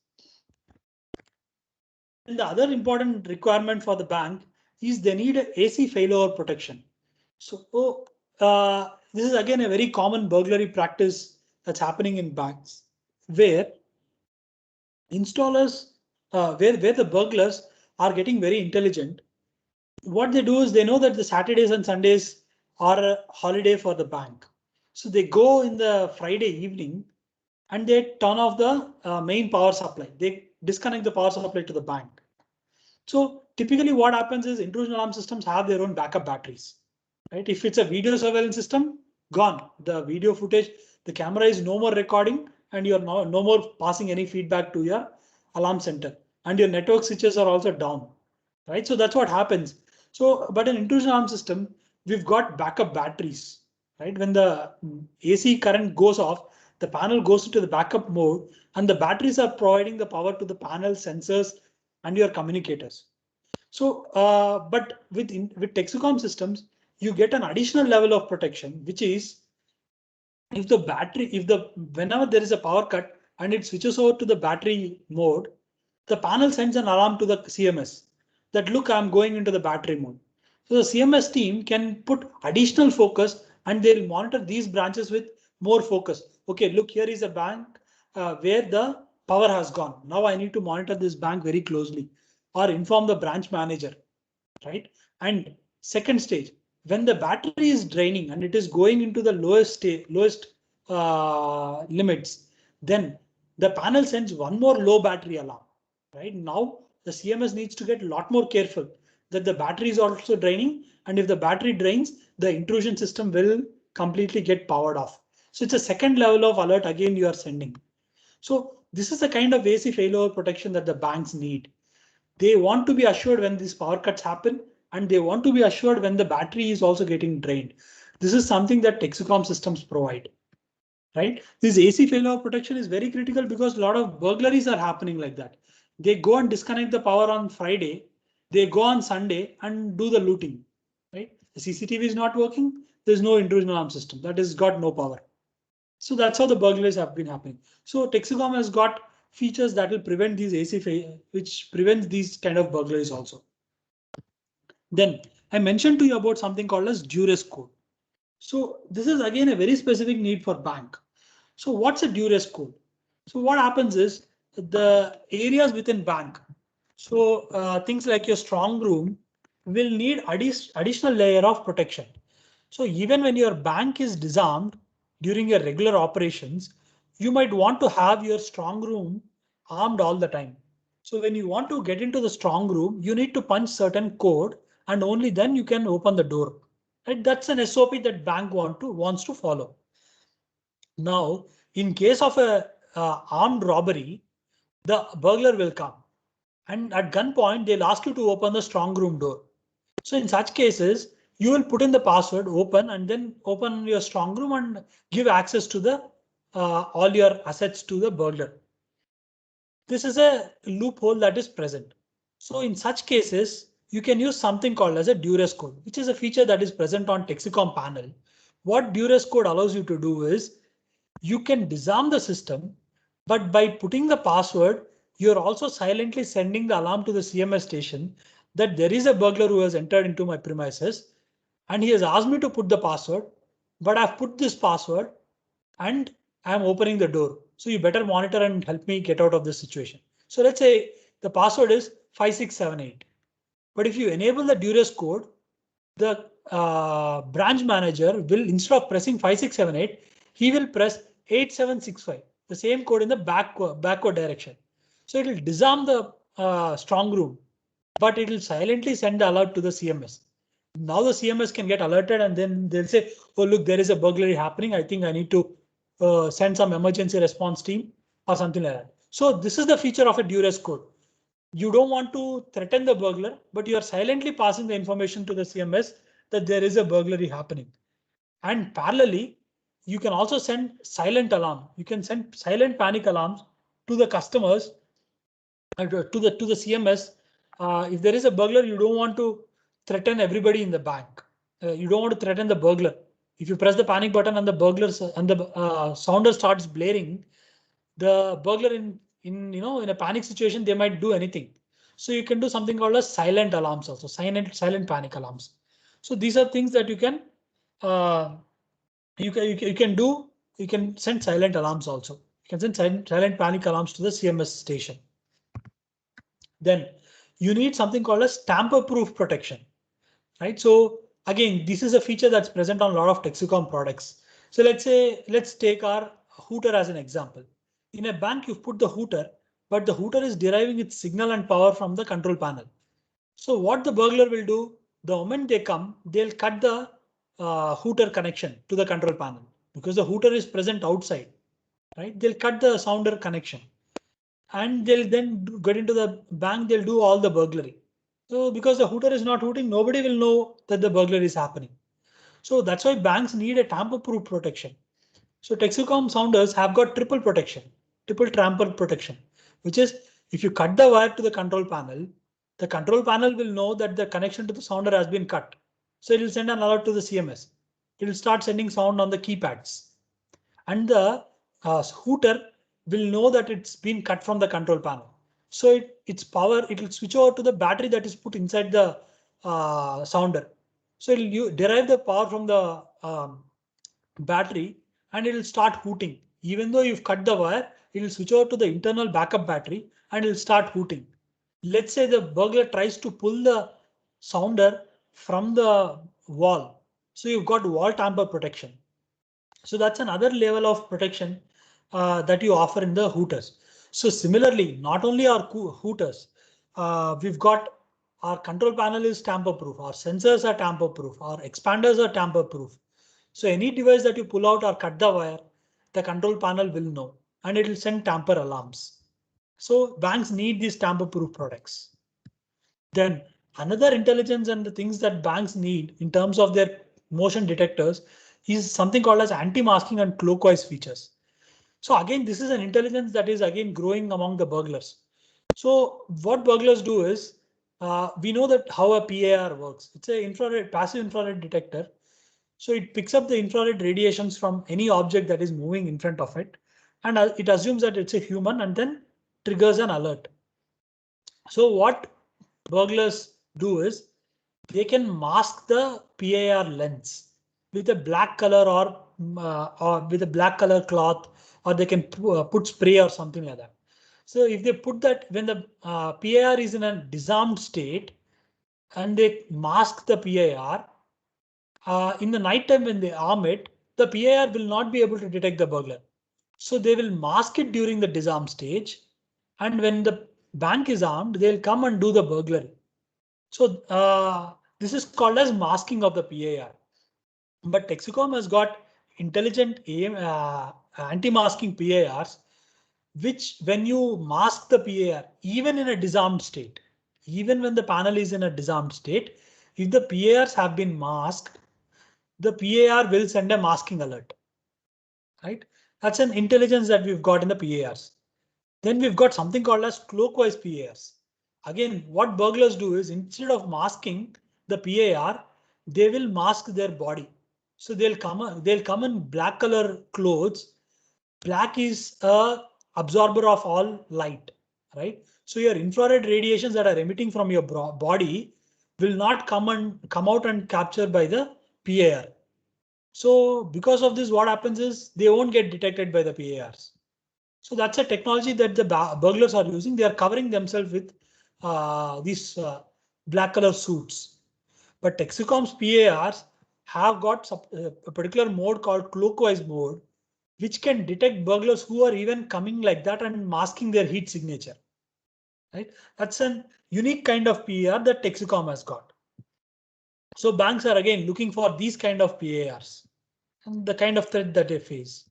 And the other important requirement for the bank is they need a AC failover protection. So this is again a very common burglary practice that's happening in banks, where installers, where the burglars are getting very intelligent. What they do is they know that the Saturdays and Sundays are a holiday for the bank. So they go in the Friday evening and they turn off the main power supply. They disconnect the power supply to the bank. So typically what happens is intrusion alarm systems have their own backup batteries, right? If it's a video surveillance system, gone. The video footage, the camera is no more recording and you're no more passing any feedback to your alarm center, and your network switches are also down, right? So that's what happens. So, but in intrusion alarm system, we've got backup batteries, right? When the AC current goes off, the panel goes into the backup mode and the batteries are providing the power to the panel sensors and your communicators. So, but with Texecom systems, you get an additional level of protection, which is if the battery, whenever there is a power cut and it switches over to the battery mode, the panel sends an alarm to the CMS that look, I'm going into the battery mode. So the CMS team can put additional focus and they'll monitor these branches with more focus. Okay, look, here is a bank where the power has gone. Now I need to monitor this bank very closely or inform the branch manager, right? And second stage, when the battery is draining and it is going into the lowest limits, then the panel sends one more low battery alarm. Right now, the CMS needs to get a lot more careful that the battery is also draining, and if the battery drains, the intrusion system will completely get powered off. So it's a second level of alert again you are sending. So this is the kind of AC failover protection that the banks need. They want to be assured when these power cuts happen, and they want to be assured when the battery is also getting drained. This is something that Texecom systems provide, right? This AC failover protection is very critical because a lot of burglaries are happening like that. They go and disconnect the power on Friday, they go on Sunday and do the looting, right? The CCTV is not working, there's no intrusion alarm system, that has got no power. So that's how the burglaries have been happening. So Texecom has got features that will prevent these which prevents these kind of burglaries also. Then I mentioned to you about something called as duress code. So this is again a very specific need for bank. So what's a duress code? So what happens is the areas within bank, So things like your strong room will need additional layer of protection. So even when your bank is disarmed during your regular operations, you might want to have your strong room armed all the time. So when you want to get into the strong room, you need to punch certain code and only then you can open the door. Right? That's an SOP that bank wants to follow. Now, in case of a armed robbery, the burglar will come and at gunpoint they'll ask you to open the strong room door. So in such cases, you will put in the password, open, and then open your strong room and give access to the all your assets to the burglar. This is a loophole that is present. So in such cases, you can use something called as a duress code, which is a feature that is present on Texecom panel. What duress code allows you to do is you can disarm the system, but by putting the password, you're also silently sending the alarm to the CMS station that there is a burglar who has entered into my premises and he has asked me to put the password, but I've put this password and I'm opening the door. So you better monitor and help me get out of this situation. So let's say the password is 5678. But if you enable the duress code, the branch manager will, instead of pressing 5678, he will press 8765, the same code in the backward direction. So it will disarm the strong room, but it will silently send the alert to the CMS. Now the CMS can get alerted and then they'll say, oh, look, there is a burglary happening. I think I need to send some emergency response team or something like that. So this is the feature of a duress code. You don't want to threaten the burglar, but you are silently passing the information to the CMS that there is a burglary happening. And parallelly, you can also send silent alarm. You can send silent panic alarms to the customers to the CMS. If there is a burglar, you don't want to threaten everybody in the bank. You don't want to threaten the burglar. If you press the panic button and the burglars and the sounder starts blaring, the burglar in a panic situation, they might do anything. So you can do something called as silent alarms also, silent panic alarms. So these are things that you can uh, you can do. You can send silent alarms also. You can send silent panic alarms to the CMS station. Then you need something called as tamper-proof protection, right? So again, this is a feature that's present on a lot of Texecom products. So let's take our hooter as an example. In a bank, you've put the hooter, but the hooter is deriving its signal and power from the control panel. So what the burglar will do, the moment they come, they'll cut the hooter connection to the control panel because the hooter is present outside, right? They'll cut the sounder connection and they'll then get into the bank, they'll do all the burglary. So because the hooter is not hooting, nobody will know that the burglary is happening. So that's why banks need a tamper-proof protection. So Texecom sounders have got triple protection, triple tamper protection, which is if you cut the wire to the control panel will know that the connection to the sounder has been cut. So it will send an alert to the CMS. It will start sending sound on the keypads. And the hooter will know that it's been cut from the control panel. So it will switch over to the battery that is put inside the sounder. So it will derive the power from the battery and it will start hooting. Even though you've cut the wire, it will switch over to the internal backup battery and it will start hooting. Let's say the burglar tries to pull the sounder from the wall. So you've got wall tamper protection. So that's another level of protection that you offer in the hooters. So similarly, not only our hooters, we've got our control panel is tamper proof, our sensors are tamper proof, our expanders are tamper proof. So any device that you pull out or cut the wire, the control panel will know and it will send tamper alarms. So banks need these tamper proof products. Then another intelligence and the things that banks need in terms of their motion detectors is something called as anti-masking and cloakwise features. So again, this is an intelligence that is again growing among the burglars. So what burglars do is we know that how a PAR works. It's a infrared, passive infrared detector. So it picks up the infrared radiations from any object that is moving in front of it. And it assumes that it's a human and then triggers an alert. So what burglars do is they can mask the PIR lens with a black color or with a black color cloth, or they can put spray or something like that. So if they put that when the PIR is in a disarmed state and they mask the PIR, in the night time when they arm it, the PIR will not be able to detect the burglar. So they will mask it during the disarm stage. And when the bank is armed, they'll come and do the burglary. So this is called as masking of the PIR. But Texecom has got intelligent anti-masking PIRs, which when you mask the PIR, even in a disarmed state, even when the panel is in a disarmed state, if the PIRs have been masked, the PIR will send a masking alert. Right? That's an intelligence that we've got in the PIRs. Then we've got something called as cloakwise PIRs. Again, what burglars do is instead of masking the PIR, they will mask their body. So they'll come in black color clothes. Black is a absorber of all light, right? So your infrared radiations that are emitting from your body will not come out and captured by the PIR. So because of this, what happens is they won't get detected by the PIRs. So that's a technology that the burglars are using. They are covering themselves with these black color suits. But Texecom's PIRs have got a particular mode called clockwise mode, which can detect burglars who are even coming like that and masking their heat signature. Right? That's a unique kind of PIR that Texecom has got. So banks are again looking for these kind of PIRs and the kind of threat that they face.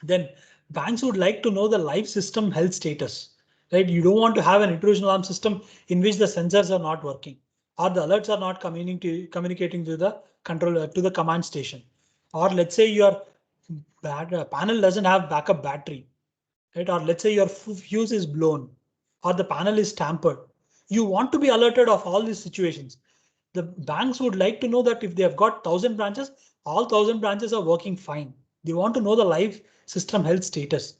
Then banks would like to know the live system health status, right? You don't want to have an intrusion alarm system in which the sensors are not working or the alerts are not communicating to the controller to the command station. Or let's say your panel doesn't have backup battery, right? Or let's say your fuse is blown or the panel is tampered. You want to be alerted of all these situations. The banks would like to know that if they have got 1,000 branches, all 1,000 branches are working fine. They want to know the live system health status.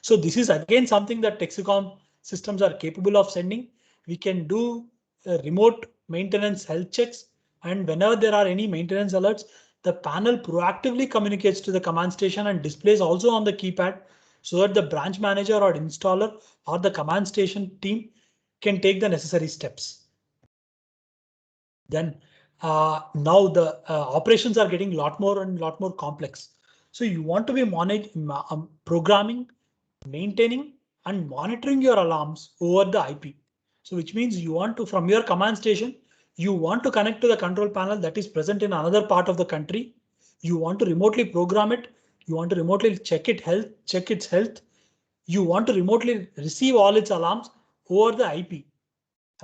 So this is again something that Texecom systems are capable of sending. We can do remote maintenance health checks, and whenever there are any maintenance alerts, the panel proactively communicates to the command station and displays also on the keypad so that the branch manager or installer or the command station team can take the necessary steps. Then now the operations are getting a lot more complex. So you want to be programming, maintaining and monitoring your alarms over the IP. So which means you want to, from your command station, you want to connect to the control panel that is present in another part of the country. You want to remotely program it. You want to remotely check its health. You want to remotely receive all its alarms over the IP,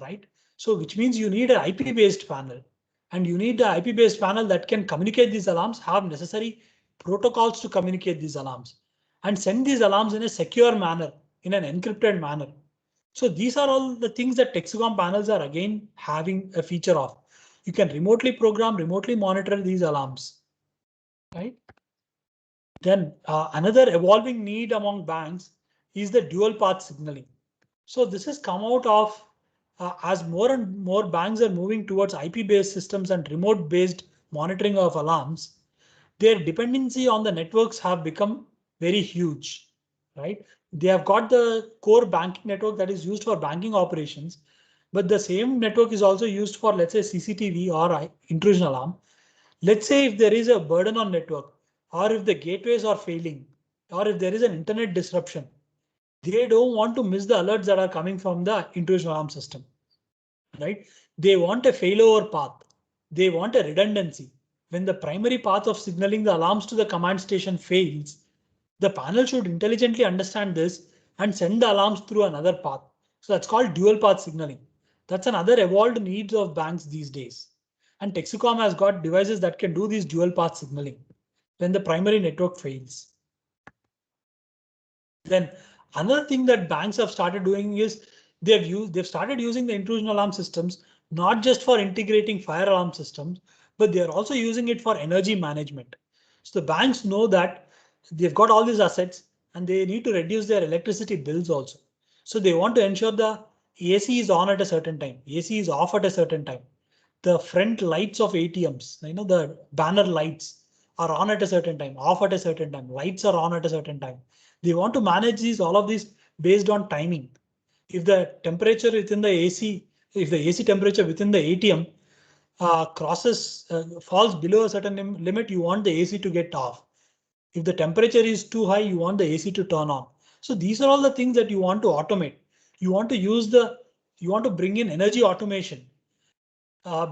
right? So which means you need an IP based panel, and you need the IP based panel that can communicate these alarms, have necessary protocols to communicate these alarms and send these alarms in a secure manner, in an encrypted manner. So these are all the things that Texecom panels are again having a feature of. You can remotely program, remotely monitor these alarms, right? Then another evolving need among banks is the dual path signaling. So this has come out of as more and more banks are moving towards IP based systems and remote based monitoring of alarms, their dependency on the networks have become very huge, right? They have got the core banking network that is used for banking operations, but the same network is also used for, let's say, CCTV or intrusion alarm. Let's say if there is a burden on network, or if the gateways are failing, or if there is an internet disruption, they don't want to miss the alerts that are coming from the intrusion alarm system, right? They want a failover path. They want a redundancy. When the primary path of signaling the alarms to the command station fails, the panel should intelligently understand this and send the alarms through another path. So that's called dual path signaling. That's another evolved needs of banks these days. And Texecom has got devices that can do this dual path signaling when the primary network fails. Then another thing that banks have started doing is they've started using the intrusion alarm systems not just for integrating fire alarm systems, but they are also using it for energy management. So the banks know that they've got all these assets and they need to reduce their electricity bills also. So they want to ensure the AC is on at a certain time, AC is off at a certain time. The front lights of ATMs, the banner lights are on at a certain time, off at a certain time, lights are on at a certain time. They want to manage all of these based on timing. If the temperature within the AC, if the AC temperature within the ATM falls below a certain limit, you want the AC to get off. If the temperature is too high, you want the AC to turn on. So these are all the things that you want to automate. You want to you want to bring in energy automation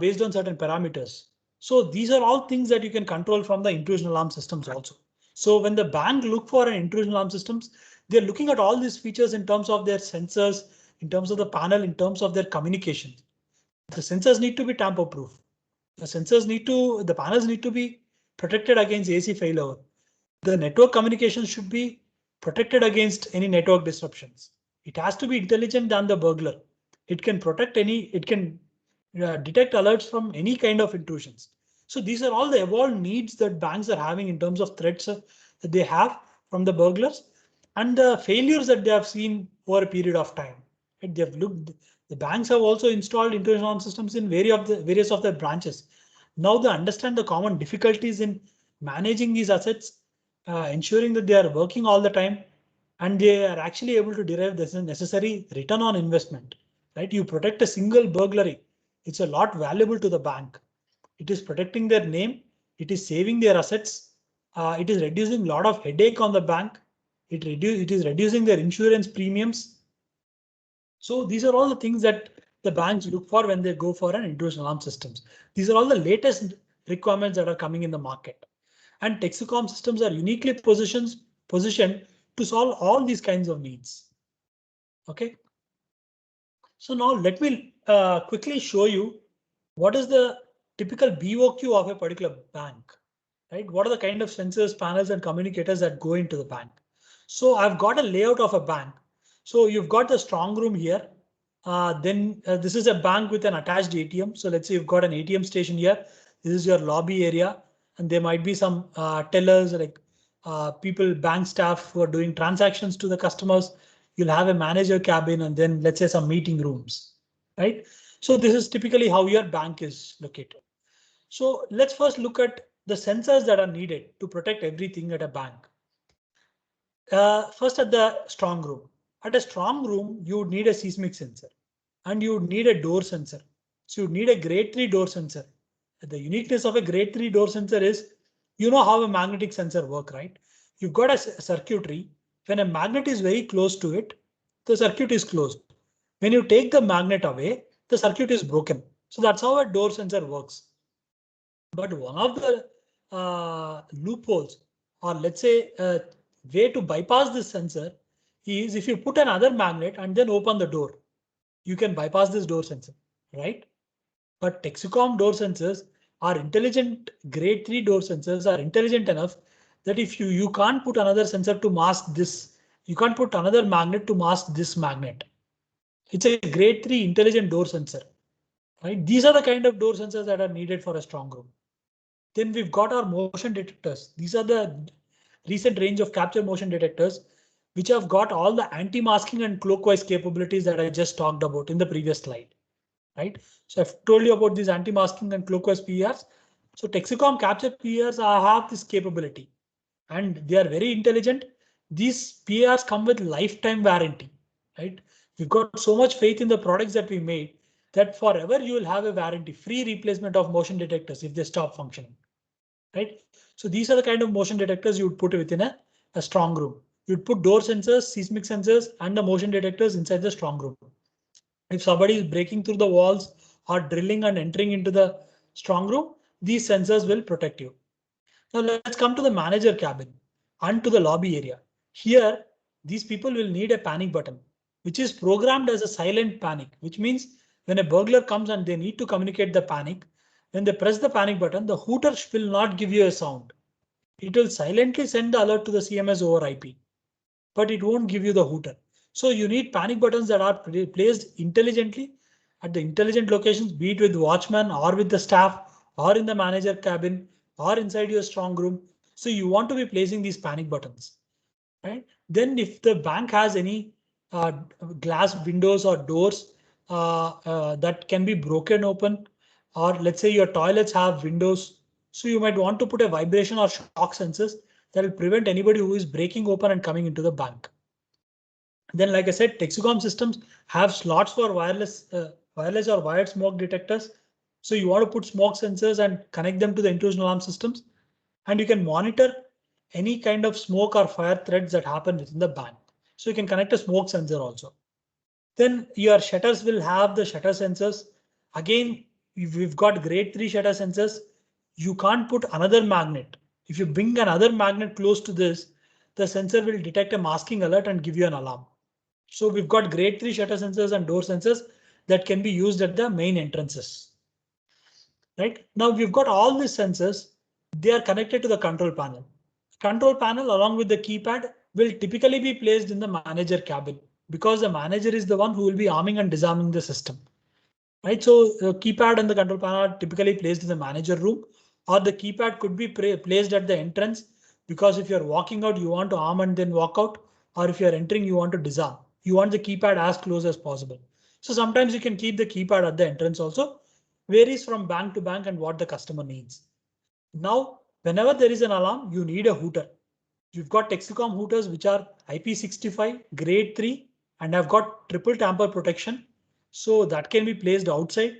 based on certain parameters. So these are all things that you can control from the intrusion alarm systems also. So when the bank look for an intrusion alarm systems, they're looking at all these features in terms of their sensors, in terms of the panel, in terms of their communication. The sensors need to be tamper proof. The panels need to be protected against AC failure. The network communication should be protected against any network disruptions. It has to be intelligent than the burglar. It can it can detect alerts from any kind of intrusions. So these are all the evolved needs that banks are having in terms of threats that they have from the burglars and the failures that they have seen over a period of time. And the banks have also installed intrusion alarm systems in various of their branches. Now they understand the common difficulties in managing these assets, ensuring that they are working all the time and they are actually able to derive the necessary return on investment. Right? You protect a single burglary. It's a lot valuable to the bank. It is protecting their name. It is saving their assets. It is reducing a lot of headache on the bank. It is reducing their insurance premiums. So these are all the things that the banks look for when they go for an intrusion alarm systems. These are all the latest requirements that are coming in the market. And Texecom systems are uniquely positioned to solve all these kinds of needs. OK. So now let me quickly show you what is the typical BOQ of a particular bank. Right? What are the kind of sensors, panels and communicators that go into the bank? So I've got a layout of a bank. So you've got the strong room here. This is a bank with an attached ATM. So let's say you've got an ATM station here. This is your lobby area, and there might be some tellers like people, bank staff who are doing transactions to the customers. You'll have a manager cabin and then let's say some meeting rooms, right? So this is typically how your bank is located. So let's first look at the sensors that are needed to protect everything at a bank. First at the strong room. At a strong room, you would need a seismic sensor and you would need a door sensor. So you need a grade 3 door sensor. The uniqueness of a grade 3 door sensor is, you know how a magnetic sensor work, right? You've got a circuitry. When a magnet is very close to it, the circuit is closed. When you take the magnet away, the circuit is broken. So that's how a door sensor works. But one of the loopholes, or let's say a way to bypass this sensor is if you put another magnet and then open the door, you can bypass this door sensor, right? But Texecom door sensors are intelligent. Grade 3 door sensors are intelligent enough that if you can't put another sensor to mask this, you can't put another magnet to mask this magnet. It's a grade 3 intelligent door sensor, right? These are the kind of door sensors that are needed for a strong room. Then we've got our motion detectors. These are the recent range of capture motion detectors, which have got all the anti-masking and cloakwise capabilities that I just talked about in the previous slide. Right? So I've told you about these anti-masking and cloakwise PERs. So Texecom capture PERs have this capability and they are very intelligent. These PERs come with lifetime warranty. Right? We've got so much faith in the products that we made that forever you will have a warranty, free replacement of motion detectors if they stop functioning. Right? So these are the kind of motion detectors you would put within a strong room. You'd put door sensors, seismic sensors, and the motion detectors inside the strong room. If somebody is breaking through the walls or drilling and entering into the strong room, these sensors will protect you. Now let's come to the manager cabin and to the lobby area. Here, these people will need a panic button, which is programmed as a silent panic, which means when a burglar comes and they need to communicate the panic, when they press the panic button, the hooter will not give you a sound. It will silently send the alert to the CMS over IP, but it won't give you the hooter. So you need panic buttons that are placed intelligently at the intelligent locations, be it with watchman or with the staff or in the manager cabin or inside your strong room. So you want to be placing these panic buttons, right? Then if the bank has any uh, glass windows or doors that can be broken open, or let's say your toilets have windows, so you might want to put a vibration or shock sensors that will prevent anybody who is breaking open and coming into the bank. Then, like I said, Texecom systems have slots for wireless or wired smoke detectors. So you want to put smoke sensors and connect them to the intrusion alarm systems, and you can monitor any kind of smoke or fire threats that happen within the bank. So you can connect a smoke sensor also. Then your shutters will have the shutter sensors. Again, if we've got grade 3 shutter sensors, you can't put another magnet. If you bring another magnet close to this, the sensor will detect a masking alert and give you an alarm. So we've got grade 3 shutter sensors and door sensors that can be used at the main entrances. Right now we've got all these sensors. They are connected to the control panel. Control panel along with the keypad will typically be placed in the manager cabin because the manager is the one who will be arming and disarming the system. Right, so the keypad and the control panel are typically placed in the manager room, or the keypad could be placed at the entrance, because if you're walking out, you want to arm and then walk out, or if you're entering, you want to disarm. You want the keypad as close as possible. So sometimes you can keep the keypad at the entrance also. Varies from bank to bank and what the customer needs. Now, whenever there is an alarm, you need a hooter. You've got Texecom hooters which are IP65 grade 3 and have got triple tamper protection. So that can be placed outside.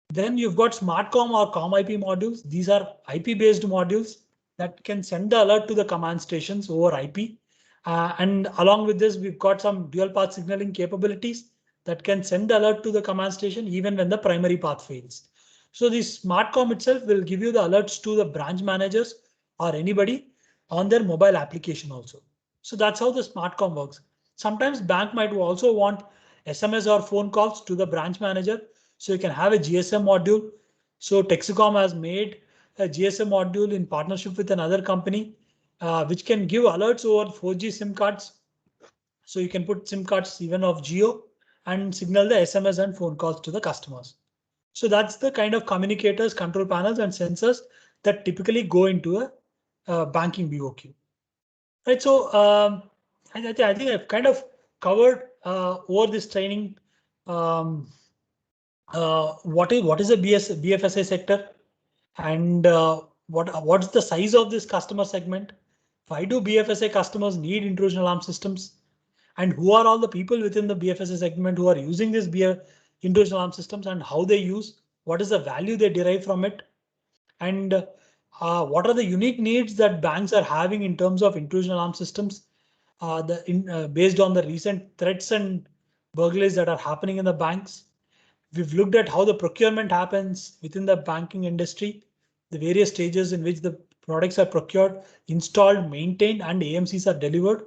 Then you've got SmartCom or COM IP modules. These are IP based modules that can send the alert to the command stations over IP. And along with this, we've got some dual path signaling capabilities that can send the alert to the command station even when the primary path fails. So this SmartCom itself will give you the alerts to the branch managers or anybody on their mobile application also. So that's how the SmartCom works. Sometimes bank might also want SMS or phone calls to the branch manager. So you can have a GSM module. So Texecom has made a GSM module in partnership with another company, which can give alerts over 4G SIM cards. So you can put SIM cards even of Geo and signal the SMS and phone calls to the customers. So that's the kind of communicators, control panels and sensors that typically go into a banking BOQ. Right, so I think I've kind of covered over this training what is a BFSI sector, and what's the size of this customer segment? Why do BFSI customers need intrusion alarm systems? And who are all the people within the BFSI segment who are using these intrusion alarm systems, and how they use? What is the value they derive from it? And what are the unique needs that banks are having in terms of intrusion alarm systems? Based on the recent threats and burglaries that are happening in the banks. We've looked at how the procurement happens within the banking industry, the various stages in which the products are procured, installed, maintained, and AMCs are delivered.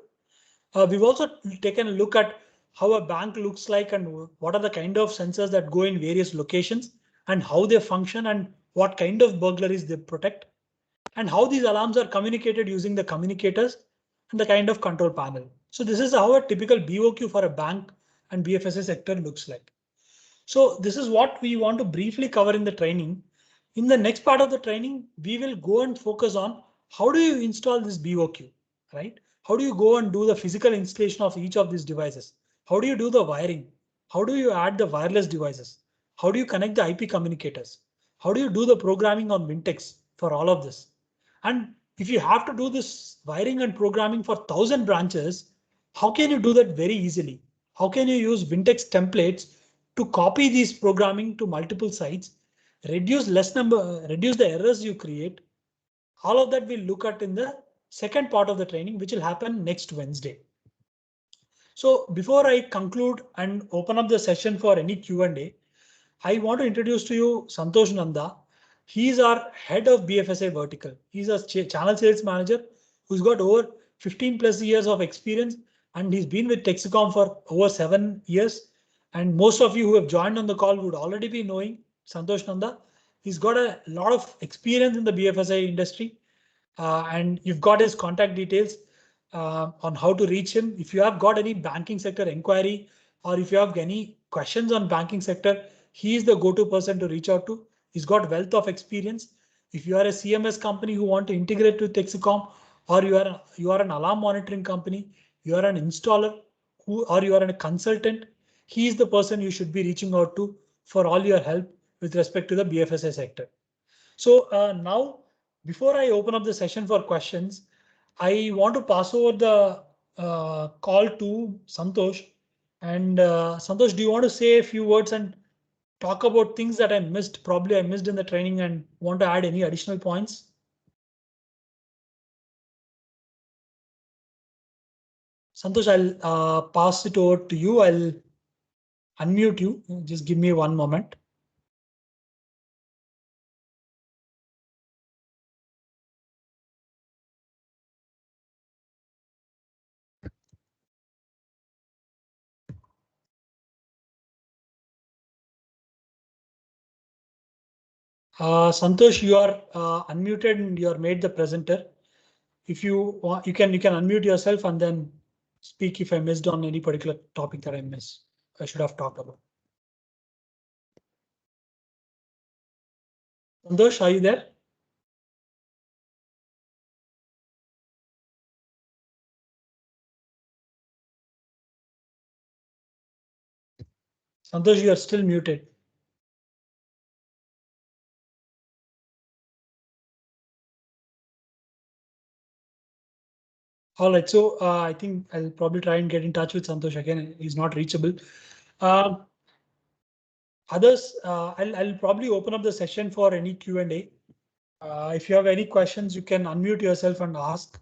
We've also taken a look at how a bank looks like and what are the kind of sensors that go in various locations and how they function and what kind of burglaries they protect, and how these alarms are communicated using the communicators and the kind of control panel. So this is how a typical BOQ for a bank and BFSI sector looks like. So this is what we want to briefly cover in the training. In the next part of the training, we will go and focus on how do you install this BOQ, right? How do you go and do the physical installation of each of these devices? How do you do the wiring? How do you add the wireless devices? How do you connect the IP communicators? How do you do the programming on Wintex for all of this? And if you have to do this wiring and programming for 1,000 branches, how can you do that very easily? How can you use Wintex templates to copy these programming to multiple sites, reduce the errors you create? All of that we'll look at in the second part of the training, which will happen next Wednesday. So before I conclude and open up the session for any Q&A, I want to introduce to you Santosh Nanda. He's our head of BFSI vertical. He's a channel sales manager who's got over 15 plus years of experience, and he's been with Texecom for over 7 years. And most of you who have joined on the call would already be knowing Santosh Nanda. He's got a lot of experience in the BFSI industry, and you've got his contact details on how to reach him. If you have got any banking sector inquiry, or if you have any questions on banking sector, he is the go-to person to reach out to. He's got wealth of experience. If you are a CMS company who want to integrate with Texecom, or you are an alarm monitoring company, you are an installer or you are a consultant, he is the person you should be reaching out to for all your help with respect to the BFSI sector. So now, before I open up the session for questions, I want to pass over the call to Santosh. And Santosh, do you want to say a few words and talk about things that I missed? Probably I missed in the training and want to add any additional points? Santosh, I'll pass it over to you. I'll unmute you. Just give me one moment. Santosh, you are unmuted and you are made the presenter. If you want, you can unmute yourself and then speak if I missed on any particular topic that I should have talked about. Santosh, are you there? Santosh, you are still muted. All right, so I think I'll probably try and get in touch with Santosh again. He's not reachable. Um Others, I'll probably open up the session for any Q&A. If you have any questions, you can unmute yourself and ask.